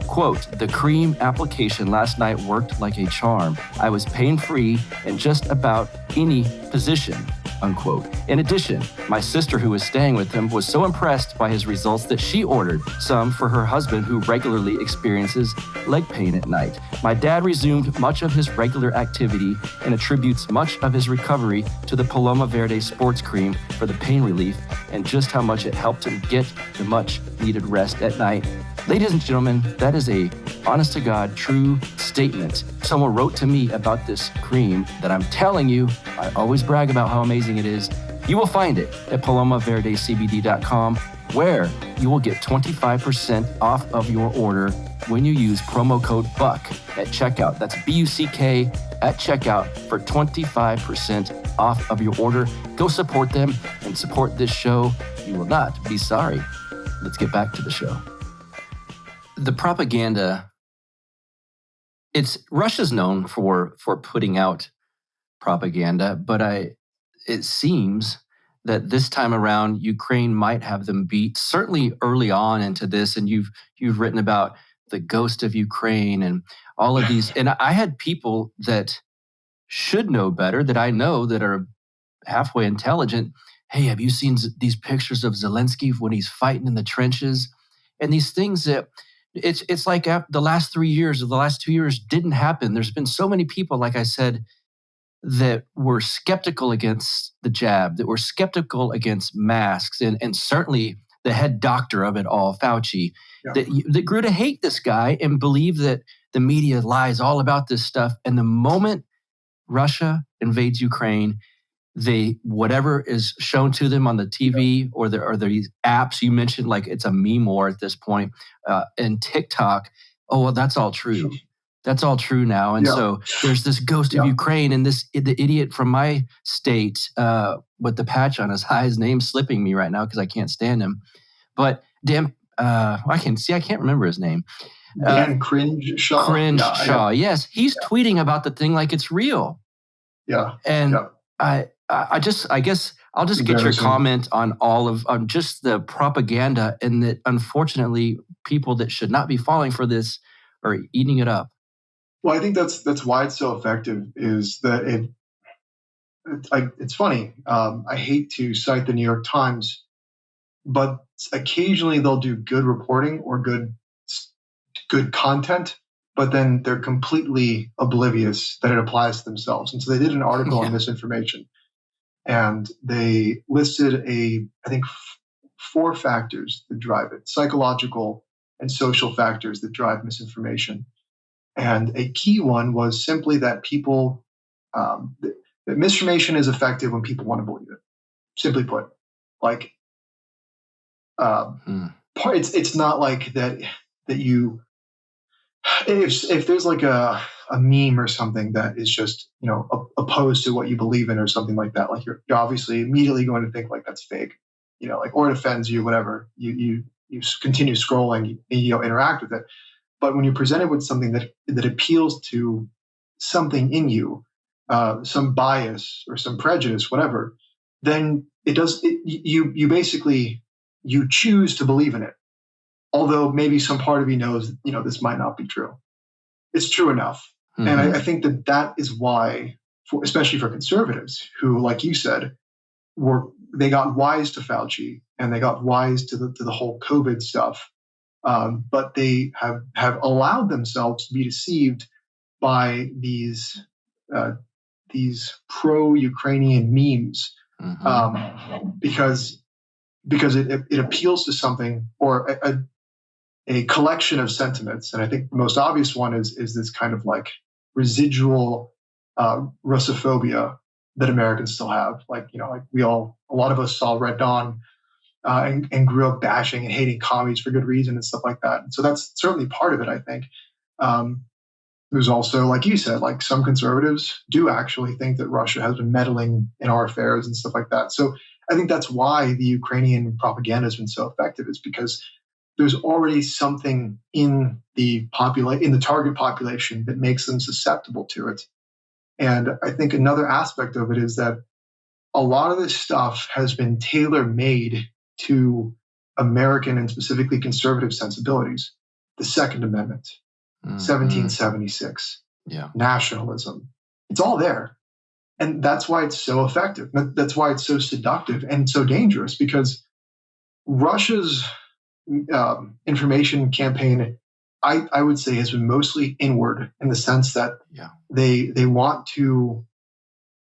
Quote, "The cream application last night worked like a charm. I was pain-free in just about any position." Unquote. In addition, my sister, who was staying with him, was so impressed by his results that she ordered some for her husband, who regularly experiences leg pain at night. My dad resumed much of his regular activity and attributes much of his recovery to the Paloma Verde sports cream for the pain relief and just how much it helped him get the much needed rest at night. Ladies and gentlemen, that is a honest-to-God true statement. Someone wrote to me about this cream that I'm telling you, I always brag about how amazing it is. You will find it at palomaverdecbd.com, where you will get 25% off of your order when you use promo code BUCK at checkout. That's BUCK at checkout for 25% off of your order. Go support them and support this show. You will not be sorry. Let's get back to the show. The propaganda, Russia's known for putting out propaganda, but it seems that this time around, Ukraine might have them beat, certainly early on into this. And you've written about the ghost of Ukraine and all of these. And I had people that should know better, that I know that are halfway intelligent. Hey, have you seen these pictures of Zelensky when he's fighting in the trenches? And these things that it's like the last 3 years or the last 2 years didn't happen. There's been so many people, like I said, that were skeptical against the jab, that were skeptical against masks, and certainly the head doctor of it all, Fauci, that grew to hate this guy and believe that the media lies all about this stuff. And the moment Russia invades Ukraine, whatever is shown to them on the TV or these apps you mentioned, like it's a meme war at this point, and TikTok, oh, well, that's all true. That's all true now. And so there's this ghost of Ukraine, and the idiot from my state with the patch on his eye, his name's slipping me right now because I can't stand him. But damn, I can't remember his name. Dan Crenshaw. Crenshaw, yes. He's tweeting about the thing like it's real. Yeah. And I guess I'll just get your comment on on just the propaganda, and that unfortunately people that should not be falling for this are eating it up. Well, I think that's why it's so effective, is that it's funny. I hate to cite the New York Times, but occasionally they'll do good reporting or good content, but then they're completely oblivious that it applies to themselves. And so they did an article on misinformation, and they listed I think 4 factors that drive it: psychological and social factors that drive misinformation. And a key one was simply that people, that misinformation is effective when people want to believe it. Simply put, like, it's not like that you, if there's like a meme or something that is just, opposed to what you believe in or something like that, like you're obviously immediately going to think like that's fake, like, or it offends you, whatever. You continue scrolling, interact with it. But when you're presented with something that appeals to something in you, some bias or some prejudice, whatever, then you basically choose to believe in it. Although maybe some part of you knows, this might not be true. It's true enough. Mm-hmm. And I think that is why, especially for conservatives who, like you said, they got wise to Fauci and they got wise to the whole COVID stuff. But they have allowed themselves to be deceived by these pro-Ukrainian memes, because it appeals to something, or a collection of sentiments. And I think the most obvious one is this kind of like residual Russophobia that Americans still have. Like, like a lot of us saw Red Dawn. And grew up bashing and hating commies for good reason and stuff like that. And so that's certainly part of it, I think. There's also, like you said, like some conservatives do actually think that Russia has been meddling in our affairs and stuff like that. So I think that's why the Ukrainian propaganda has been so effective, is because there's already something in the target population that makes them susceptible to it. And I think another aspect of it is that a lot of this stuff has been tailor-made to American and specifically conservative sensibilities. The Second Amendment, 1776, nationalism. It's all there. And that's why it's so effective. That's why it's so seductive and so dangerous, because Russia's information campaign, I would say, has been mostly inward, in the sense that they want to,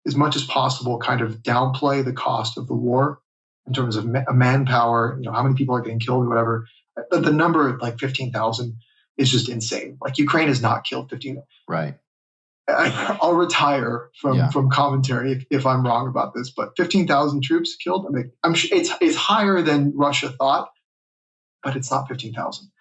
as much as possible, kind of downplay the cost of the war in terms of manpower, how many people are getting killed or whatever. The number, like 15,000, is just insane. Like, Ukraine has not killed 15,000. Right. I'll retire from commentary if I'm wrong about this, but 15,000 troops killed. I mean, I'm sure it's higher than Russia thought, but it's not 15,000.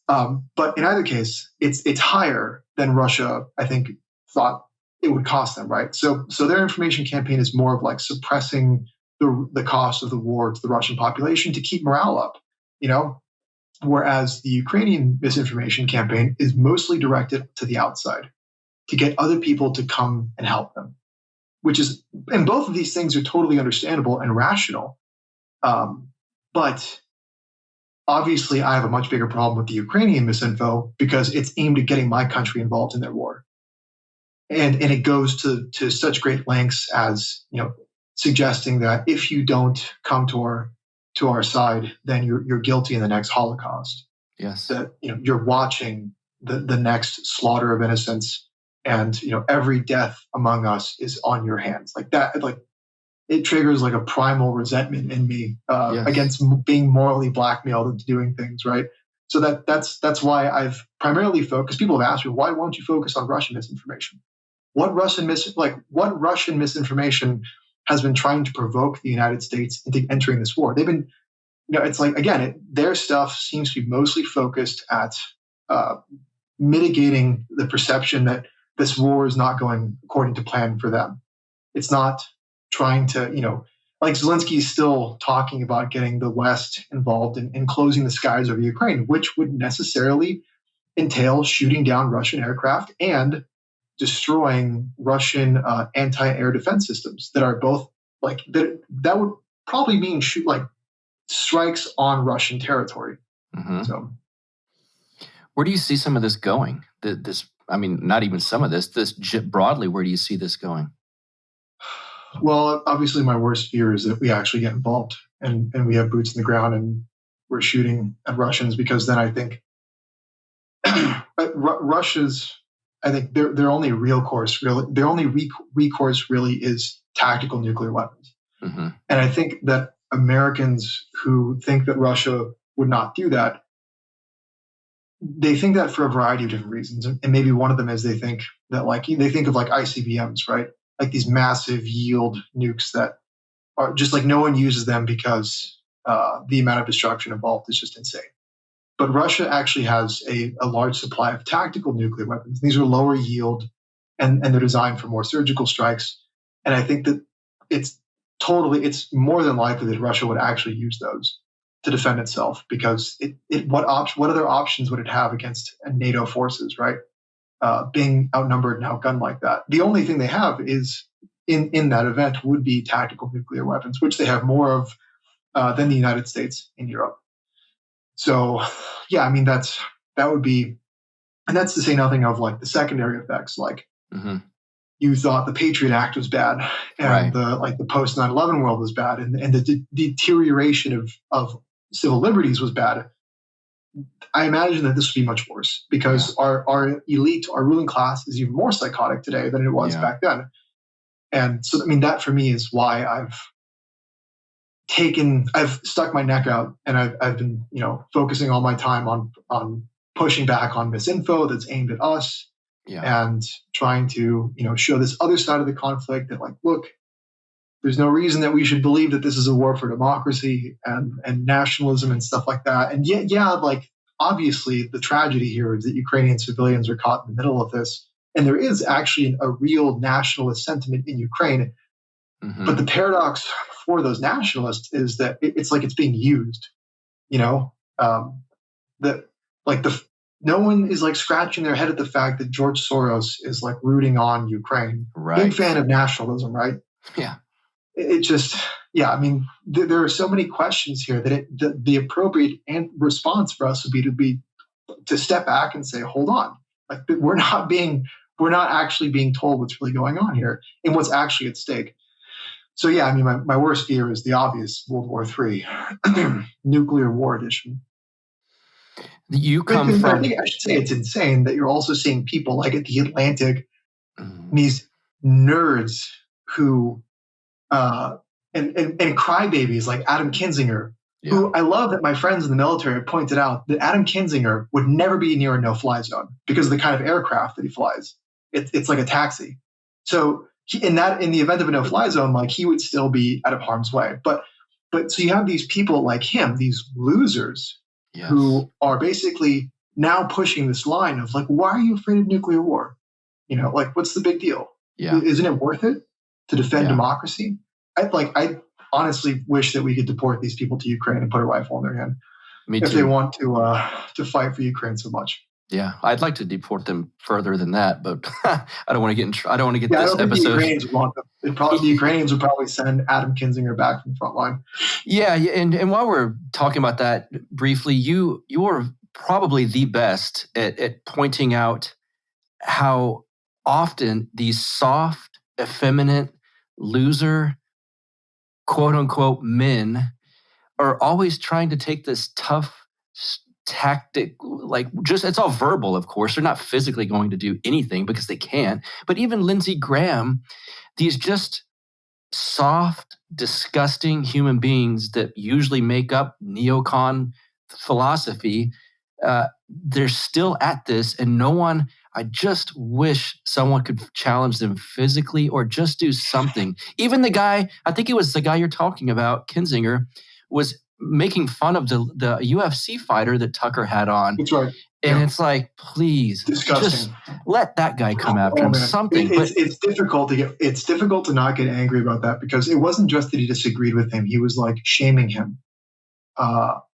But in either case, it's higher than Russia, I think, thought it would cost them, right? So their information campaign is more of like suppressing the cost of the war to the Russian population to keep morale up, whereas the Ukrainian misinformation campaign is mostly directed to the outside, to get other people to come and help them, and both of these things are totally understandable and rational. But obviously, I have a much bigger problem with the Ukrainian misinfo because it's aimed at getting my country involved in their war. And it goes to such great lengths as, suggesting that if you don't come to our side, then you're guilty in the next Holocaust. Yes. That, you're watching the next slaughter of innocents, and, every death among us is on your hands. Like that, like it triggers like a primal resentment in me against being morally blackmailed into doing things, right? So that's why I've primarily focused. People have asked me, why won't you focus on Russian misinformation? What Russian misinformation has been trying to provoke the United States into entering this war? They've been, it's like, again, their stuff seems to be mostly focused at mitigating the perception that this war is not going according to plan for them. It's not trying to, like Zelensky is still talking about getting the West involved in closing the skies over Ukraine, which would necessarily entail shooting down Russian aircraft and destroying Russian anti-air defense systems that are both like that would probably mean strikes on Russian territory. Mm-hmm. So, where do you see some of this going? Not even some of this broadly, where do you see this going? Well, obviously my worst fear is that we actually get involved and we have boots in the ground and we're shooting at Russians, because then I think Russia's, I think their only recourse really is tactical nuclear weapons. Mm-hmm. And I think that Americans who think that Russia would not do that, they think that for a variety of different reasons. And maybe one of them is they think that they think of ICBMs, right? Like these massive yield nukes that are just like no one uses them because the amount of destruction involved is just insane. But Russia actually has a large supply of tactical nuclear weapons. These are lower yield and they're designed for more surgical strikes. And I think that it's more than likely that Russia would actually use those to defend itself, because what other options would it have against NATO forces, right? Being outnumbered and outgunned like that. The only thing they have is in that event would be tactical nuclear weapons, which they have more of than the United States in Europe. So, yeah, that would be, and that's to say nothing of the secondary effects, mm-hmm. You thought the Patriot Act was bad, and the post 9/11 world was bad, and the deterioration of civil liberties was bad. I imagine that this would be much worse, because our elite, our ruling class, is even more psychotic today than it was back then. And so, that for me is why I've stuck my neck out, and I've been, focusing all my time on pushing back on misinfo that's aimed at us, and trying to, show this other side of the conflict that look, there's no reason that we should believe that this is a war for democracy and nationalism and stuff like that. And obviously the tragedy here is that Ukrainian civilians are caught in the middle of this. And there is actually a real nationalist sentiment in Ukraine. Mm-hmm. But the paradox for those nationalists is that it's being used, no one is scratching their head at the fact that George Soros is rooting on Ukraine. Right. Big fan of nationalism, right? Yeah. It just, there are so many questions here that the appropriate response for us would be to step back and say, hold on, we're not actually being told what's really going on here and what's actually at stake. So my worst fear is the obvious World War III, nuclear war edition. You come from. I think I should say it's insane that you're also seeing people at the Atlantic, these nerds who. And crybabies like Adam Kinzinger, who I love that my friends in the military have pointed out that Adam Kinzinger would never be near a no-fly zone because of the kind of aircraft that he flies. It's like a taxi. So in the event of a no-fly zone, like he would still be out of harm's way. But so you have these people like him, these losers, who are basically now pushing this line of like, why are you afraid of nuclear war? Like, what's the big deal? Yeah. Isn't it worth it to defend democracy? I honestly wish that we could deport these people to Ukraine and put a rifle in their hand if they want to fight for Ukraine so much. Yeah, I'd like to deport them further than that, but I don't want to get I don't want to get this I don't think episode. The Ukrainians want them. The Ukrainians would probably send Adam Kinzinger back from the front line. Yeah, and while we're talking about that briefly, you are probably the best at pointing out how often these soft, effeminate, loser, quote unquote men are always trying to take this tough tactic, like just it's all verbal, of course. They're not physically going to do anything because they can't. But even Lindsey Graham, these just soft, disgusting human beings that usually make up neocon philosophy, they're still at this, and no one. I just wish someone could challenge them physically or just do something. Even the guy, I think it was the guy you're talking about, Kinzinger, was making fun of the UFC fighter that Tucker had on. That's right. And it's like, please, disgusting. Just let that guy come after him. Something. It's difficult to not get angry about that, because it wasn't just that he disagreed with him. He was like shaming him. Kind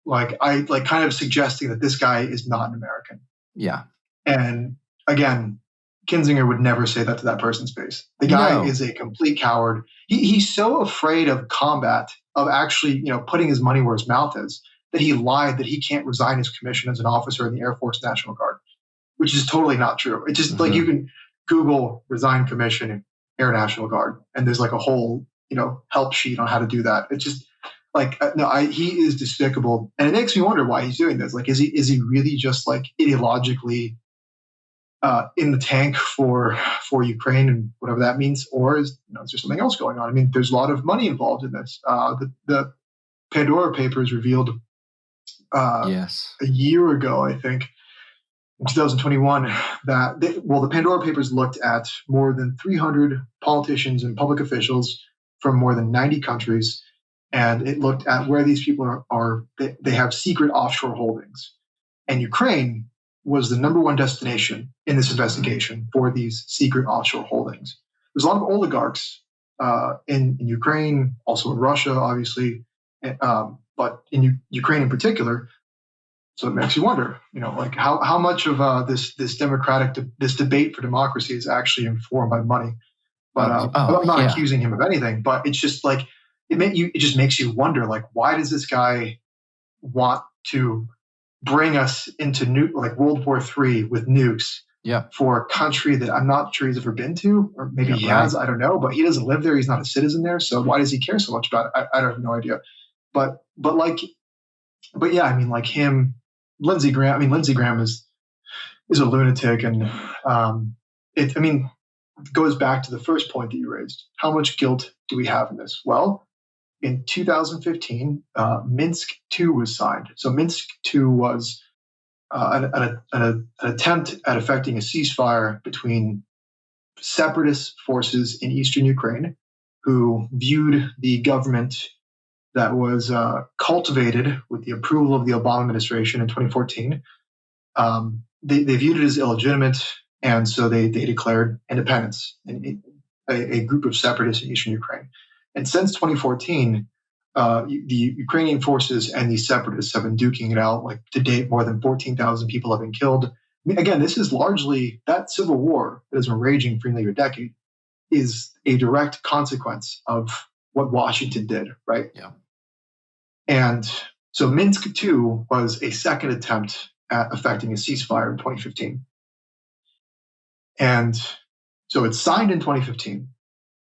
of suggesting that this guy is not an American. Yeah. And again, Kinzinger would never say that to that person's face. The guy is a complete coward. He's so afraid of combat, of actually, putting his money where his mouth is, that he lied that he can't resign his commission as an officer in the Air Force National Guard, which is totally not true. It's just like you can Google resign commission Air National Guard, and there's like a whole, help sheet on how to do that. It's just like, he is despicable. And it makes me wonder why he's doing this. Like, is he really just like ideologically in the tank for Ukraine and whatever that means, or is there something else going on? I mean, there's a lot of money involved in this. The Pandora Papers revealed a year ago, I think, in 2021, that the Pandora Papers looked at more than 300 politicians and public officials from more than 90 countries, and it looked at where these people they have secret offshore holdings, and Ukraine was the number one destination in this investigation for these secret offshore holdings. There's a lot of oligarchs in Ukraine, also in Russia, obviously, but in Ukraine in particular. So it makes you wonder, like how much of this debate for democracy is actually informed by money. But I'm not accusing him of anything. But it's just like it just makes you wonder, like, why does this guy want to bring us into World War III with nukes for a country that I'm not sure he's ever been to, or maybe he has, I don't know, but he doesn't live there. He's not a citizen there. So why does he care so much about it? I have no idea. But yeah, I mean, like him, Lindsey Graham is a lunatic. And it goes back to the first point that you raised. How much guilt do we have in this? Well, in 2015, Minsk II was signed. So Minsk II was an attempt at effecting a ceasefire between separatist forces in eastern Ukraine, who viewed the government that was cultivated with the approval of the Obama administration in 2014. They viewed it as illegitimate, and so they declared independence, a group of separatists in eastern Ukraine. And since 2014, the Ukrainian forces and the separatists have been duking it out. Like, to date, more than 14,000 people have been killed. I mean, again, this is largely that civil war that has been raging for nearly a decade is a direct consequence of what Washington did, right? Yeah. And so Minsk II was a second attempt at effecting a ceasefire in 2015. And so it's signed in 2015.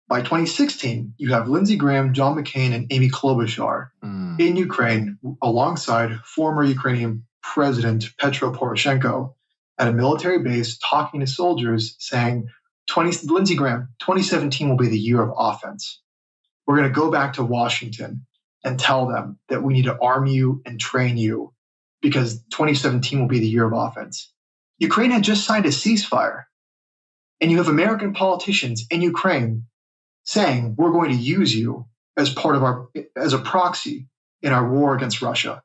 By 2016, you have Lindsey Graham, John McCain, and Amy Klobuchar in Ukraine alongside former Ukrainian President Petro Poroshenko at a military base talking to soldiers saying, Lindsey Graham, 2017 will be the year of offense. We're going to go back to Washington and tell them that we need to arm you and train you because 2017 will be the year of offense. Ukraine had just signed a ceasefire. And you have American politicians in Ukraine saying, we're going to use you as as a proxy in our war against Russia.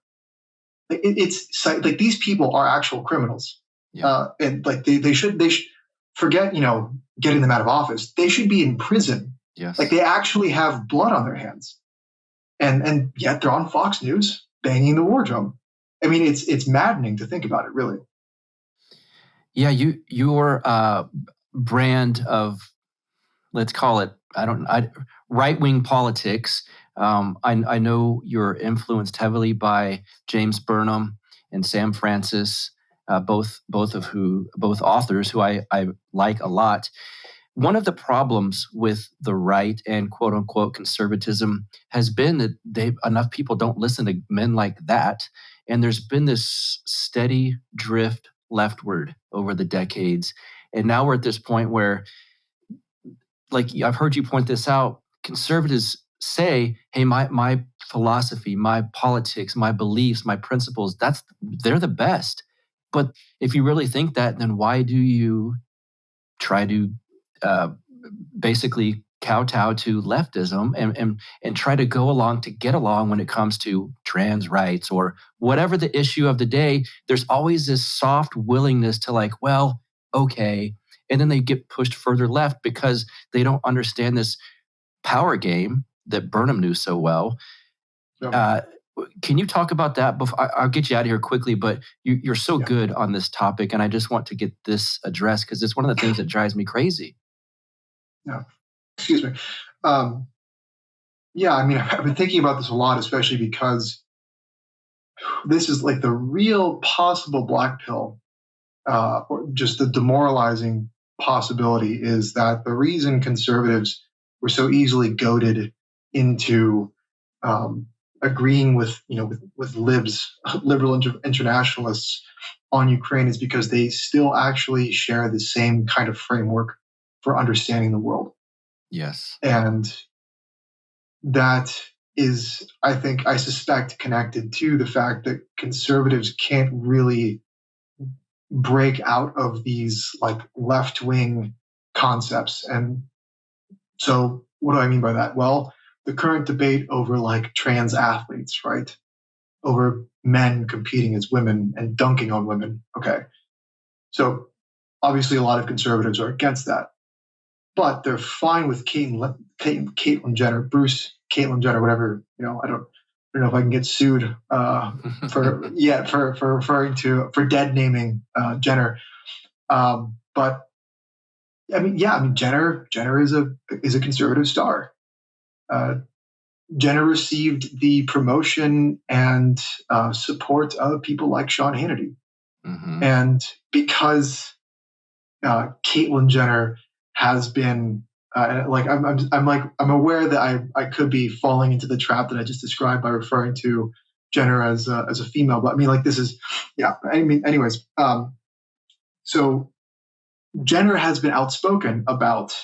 It's like these people are actual criminals. Yeah. And like they should forget, getting them out of office. They should be in prison. Yes. Like they actually have blood on their hands. And yet they're on Fox News banging the war drum. I mean, it's maddening to think about it, really. Yeah, your brand of, let's call it, right-wing politics. I know you're influenced heavily by James Burnham and Sam Francis, both authors who I like a lot. One of the problems with the right and quote unquote conservatism has been that enough people don't listen to men like that. And there's been this steady drift leftward over the decades. And now we're at this point where, like I've heard you point this out, conservatives say, hey, my philosophy, my politics, my beliefs, my principles, they're the best. But if you really think that, then why do you try to basically kowtow to leftism and try to go along to get along when it comes to trans rights or whatever the issue of the day? There's always this soft willingness to like, well, okay. And then they get pushed further left because they don't understand this power game that Burnham knew so well. Yeah. Can you talk about that? I'll get you out of here quickly, but you're so good on this topic, and I just want to get this addressed because it's one of the things that drives me crazy. Yeah. Excuse me. Yeah, I mean, I've been thinking about this a lot, especially because this is like the real possible black pill, or just the demoralizing possibility is that the reason conservatives were so easily goaded into agreeing with libs, liberal internationalists on Ukraine is because they still actually share the same kind of framework for understanding the world. Yes. And that is, I suspect, connected to the fact that conservatives can't really break out of these like left-wing concepts. And so what do I mean by that? Well, the current debate over like trans athletes, right? Over men competing as women and dunking on women. Okay. So obviously a lot of conservatives are against that. But they're fine with Caitlyn Jenner, Caitlyn Jenner, whatever. I don't know if I can get sued for dead naming Jenner. But I mean, Jenner is a conservative star. Jenner received the promotion and support of people like Sean Hannity, and because Caitlyn Jenner has been I'm aware that I could be falling into the trap that I just described by referring to Jenner as a female, but I mean, like, this is, yeah. I mean, anyways, so Jenner has been outspoken about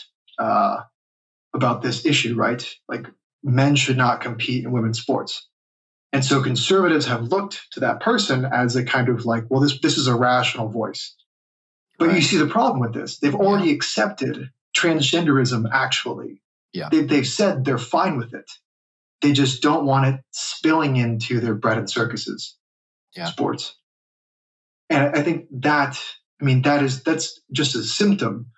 this issue, right? Like, men should not compete in women's sports, and so conservatives have looked to that person as a kind of like, well, this is a rational voice. But You see the problem with this. They've already accepted transgenderism, actually. Yeah. They've said they're fine with it. They just don't want it spilling into their bread and circuses, sports. And I think that's just a symptom.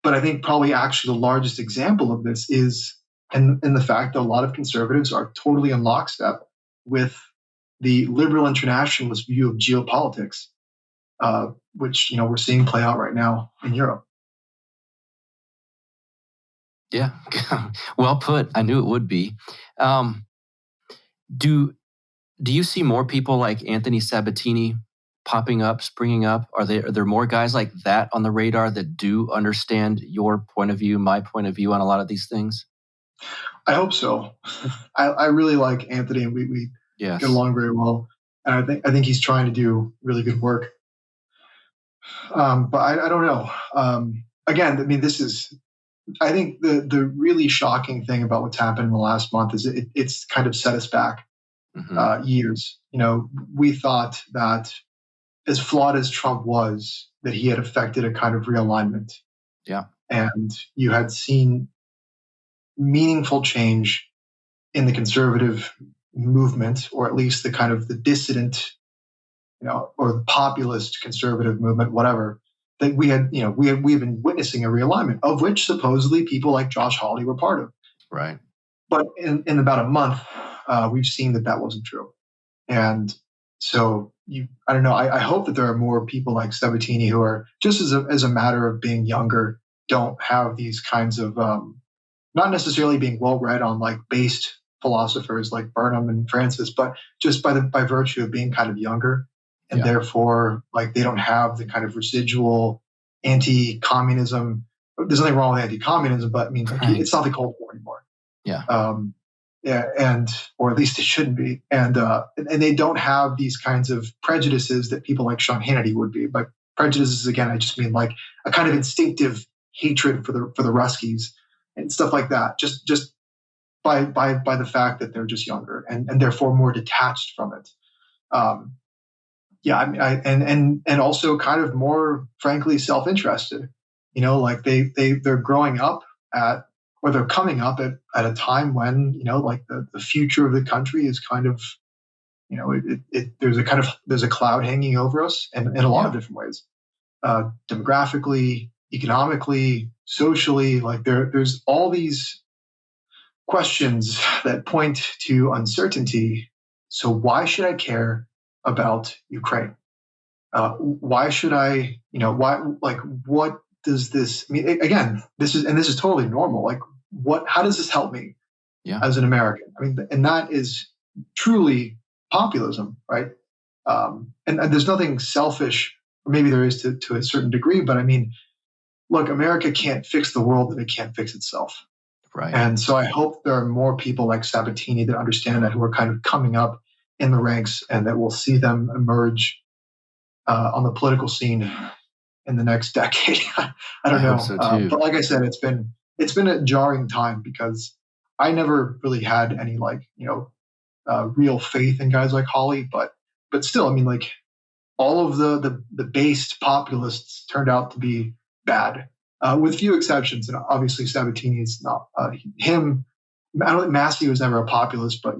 But I think probably actually the largest example of this is in the fact that a lot of conservatives are totally in lockstep with the liberal internationalist view of geopolitics. Which we're seeing play out right now in Europe. Yeah, well put. I knew it would be. Do you see more people like Anthony Sabatini popping up, springing up? Are there more guys like that on the radar that do understand your point of view, my point of view on a lot of these things? I hope so. I really like Anthony, and we get along very well, and I think he's trying to do really good work. But I don't know. Again, I mean, I think the really shocking thing about what's happened in the last month is it's kind of set us back years. We thought that as flawed as Trump was, that he had effected a kind of realignment. Yeah. and you had seen meaningful change in the conservative movement, or at least the kind of the dissident, or the populist conservative movement, whatever, that we have been witnessing a realignment of which supposedly people like Josh Hawley were part of. Right. But in about a month, we've seen that wasn't true. And so I don't know. I hope that there are more people like Sabatini who are just as a matter of being younger, don't have these kinds of, not necessarily being well-read on like based philosophers like Burnham and Francis, but just by virtue of being kind of younger. And therefore, like, they don't have the kind of residual anti-communism. There's nothing wrong with anti-communism, but I mean, it's not the Cold War anymore. Or at least it shouldn't be. And they don't have these kinds of prejudices that people like Sean Hannity would be. By prejudices, again, I just mean like a kind of instinctive hatred for the Ruskies and stuff like that. Just by the fact that they're just younger and therefore more detached from it. And also kind of more, frankly, self-interested. Like they're growing up or they're coming up at a time when, like the future of the country is kind of, there's a cloud hanging over us in a lot of different ways, demographically, economically, socially. Like there's all these questions that point to uncertainty. So why should I care about Ukraine? Why should I, what does this mean? Again, this is totally normal. Like, how does this help me as an American? I mean, and that is truly populism, right? And there's nothing selfish, or maybe there is to a certain degree, but I mean, look, America can't fix the world if it can't fix itself. Right. And so I hope there are more people like Sabatini that understand that, who are kind of coming up in the ranks, and that we'll see them emerge on the political scene in the next decade. I don't know. Hope so too. But like I said, it's been a jarring time, because I never really had any real faith in guys like Hawley, but still, I mean, like, all of the based populists turned out to be bad, with few exceptions. And obviously Sabatini is not him. I don't think Massey was never a populist, but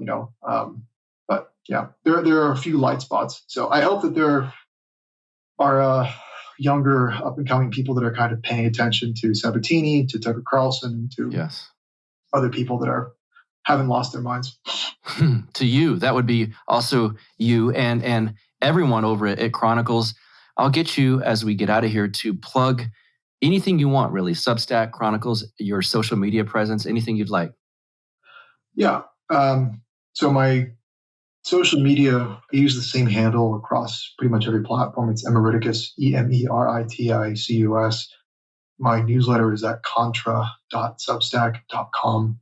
there are a few light spots. So I hope that there are younger up and coming people that are kind of paying attention to Sabatini, to Tucker Carlson, to other people that haven't lost their minds. To you, that would be also you and everyone over at Chronicles. I'll get you, as we get out of here, to plug anything you want, really. Substack, Chronicles, your social media presence, anything you'd like. Yeah. So my social media, I use the same handle across pretty much every platform. It's Emeriticus, EMERITICUS. My newsletter is at contra.substack.com.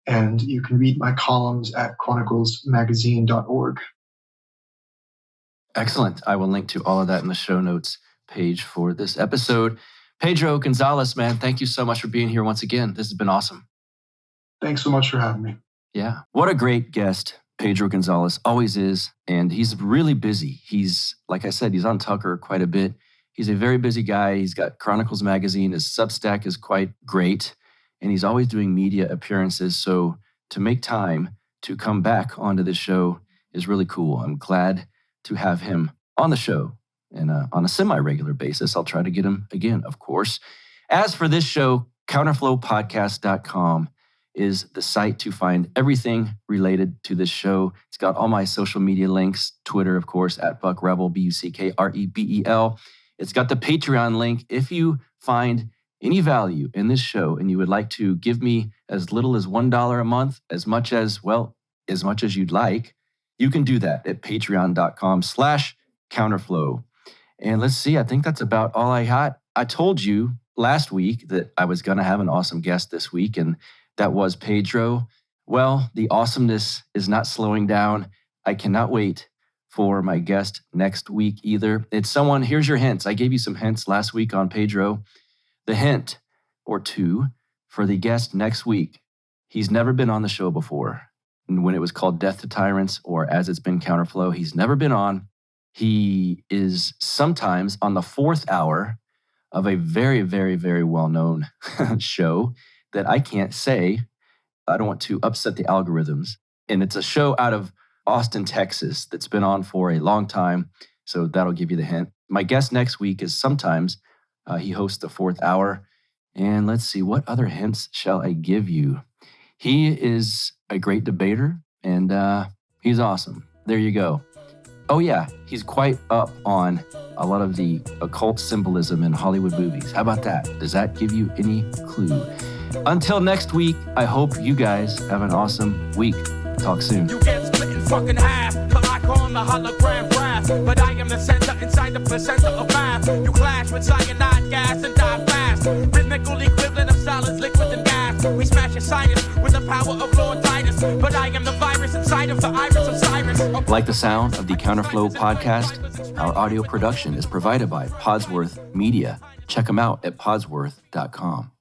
And you can read my columns at chroniclesmagazine.org. Excellent. I will link to all of that in the show notes page for this episode. Pedro Gonzalez, man, thank you so much for being here once again. This has been awesome. Thanks so much for having me. Yeah. What a great guest Pedro Gonzalez always is. And he's really busy. He's, like I said, he's on Tucker quite a bit. He's a very busy guy. He's got Chronicles magazine. His Substack is quite great. And he's always doing media appearances. So to make time to come back onto this show is really cool. I'm glad to have him on the show and on a semi-regular basis. I'll try to get him again, of course. As for this show, counterflowpodcast.com is the site to find everything related to this show. It's got all my social media links, Twitter, of course, at Buck Rebel, BuckRebel. It's got the Patreon link. If you find any value in this show and you would like to give me as little as $1 a month, as much as you'd like, you can do that at patreon.com/counterflow. And let's see, I think that's about all I got. I told you last week that I was going to have an awesome guest this week, and that was Pedro. Well, the awesomeness is not slowing down. I cannot wait for my guest next week either. It's someone, here's your hints. I gave you some hints last week on Pedro. The hint or two for the guest next week. He's never been on the show before. And when it was called Death to Tyrants, or as it's been Counterflow, he's never been on. He is sometimes on the fourth hour of a very, very, very well-known show that I can't say. I don't want to upset the algorithms. And it's a show out of Austin, Texas that's been on for a long time. So that'll give you the hint. My guest next week is Sometimes. He hosts the 4th Hour. And let's see, what other hints shall I give you? He is a great debater, and he's awesome. There you go. Oh yeah, he's quite up on a lot of the occult symbolism in Hollywood movies. How about that? Does that give you any clue? Until next week, I hope you guys have an awesome week. Talk soon. You get split in fucking half, till I call him the hologram graph. But I am the center inside the placenta of math. You clash with cyanide gas and die fast. Rhythmical equivalent of solids, liquid and gas. We smash your sinus with the power of Lord Titus. But I am the virus inside of the iris of Cyrus. Like the sound of the Counterflow podcast? Our audio production is provided by Podsworth Media. Check them out at podsworth.com.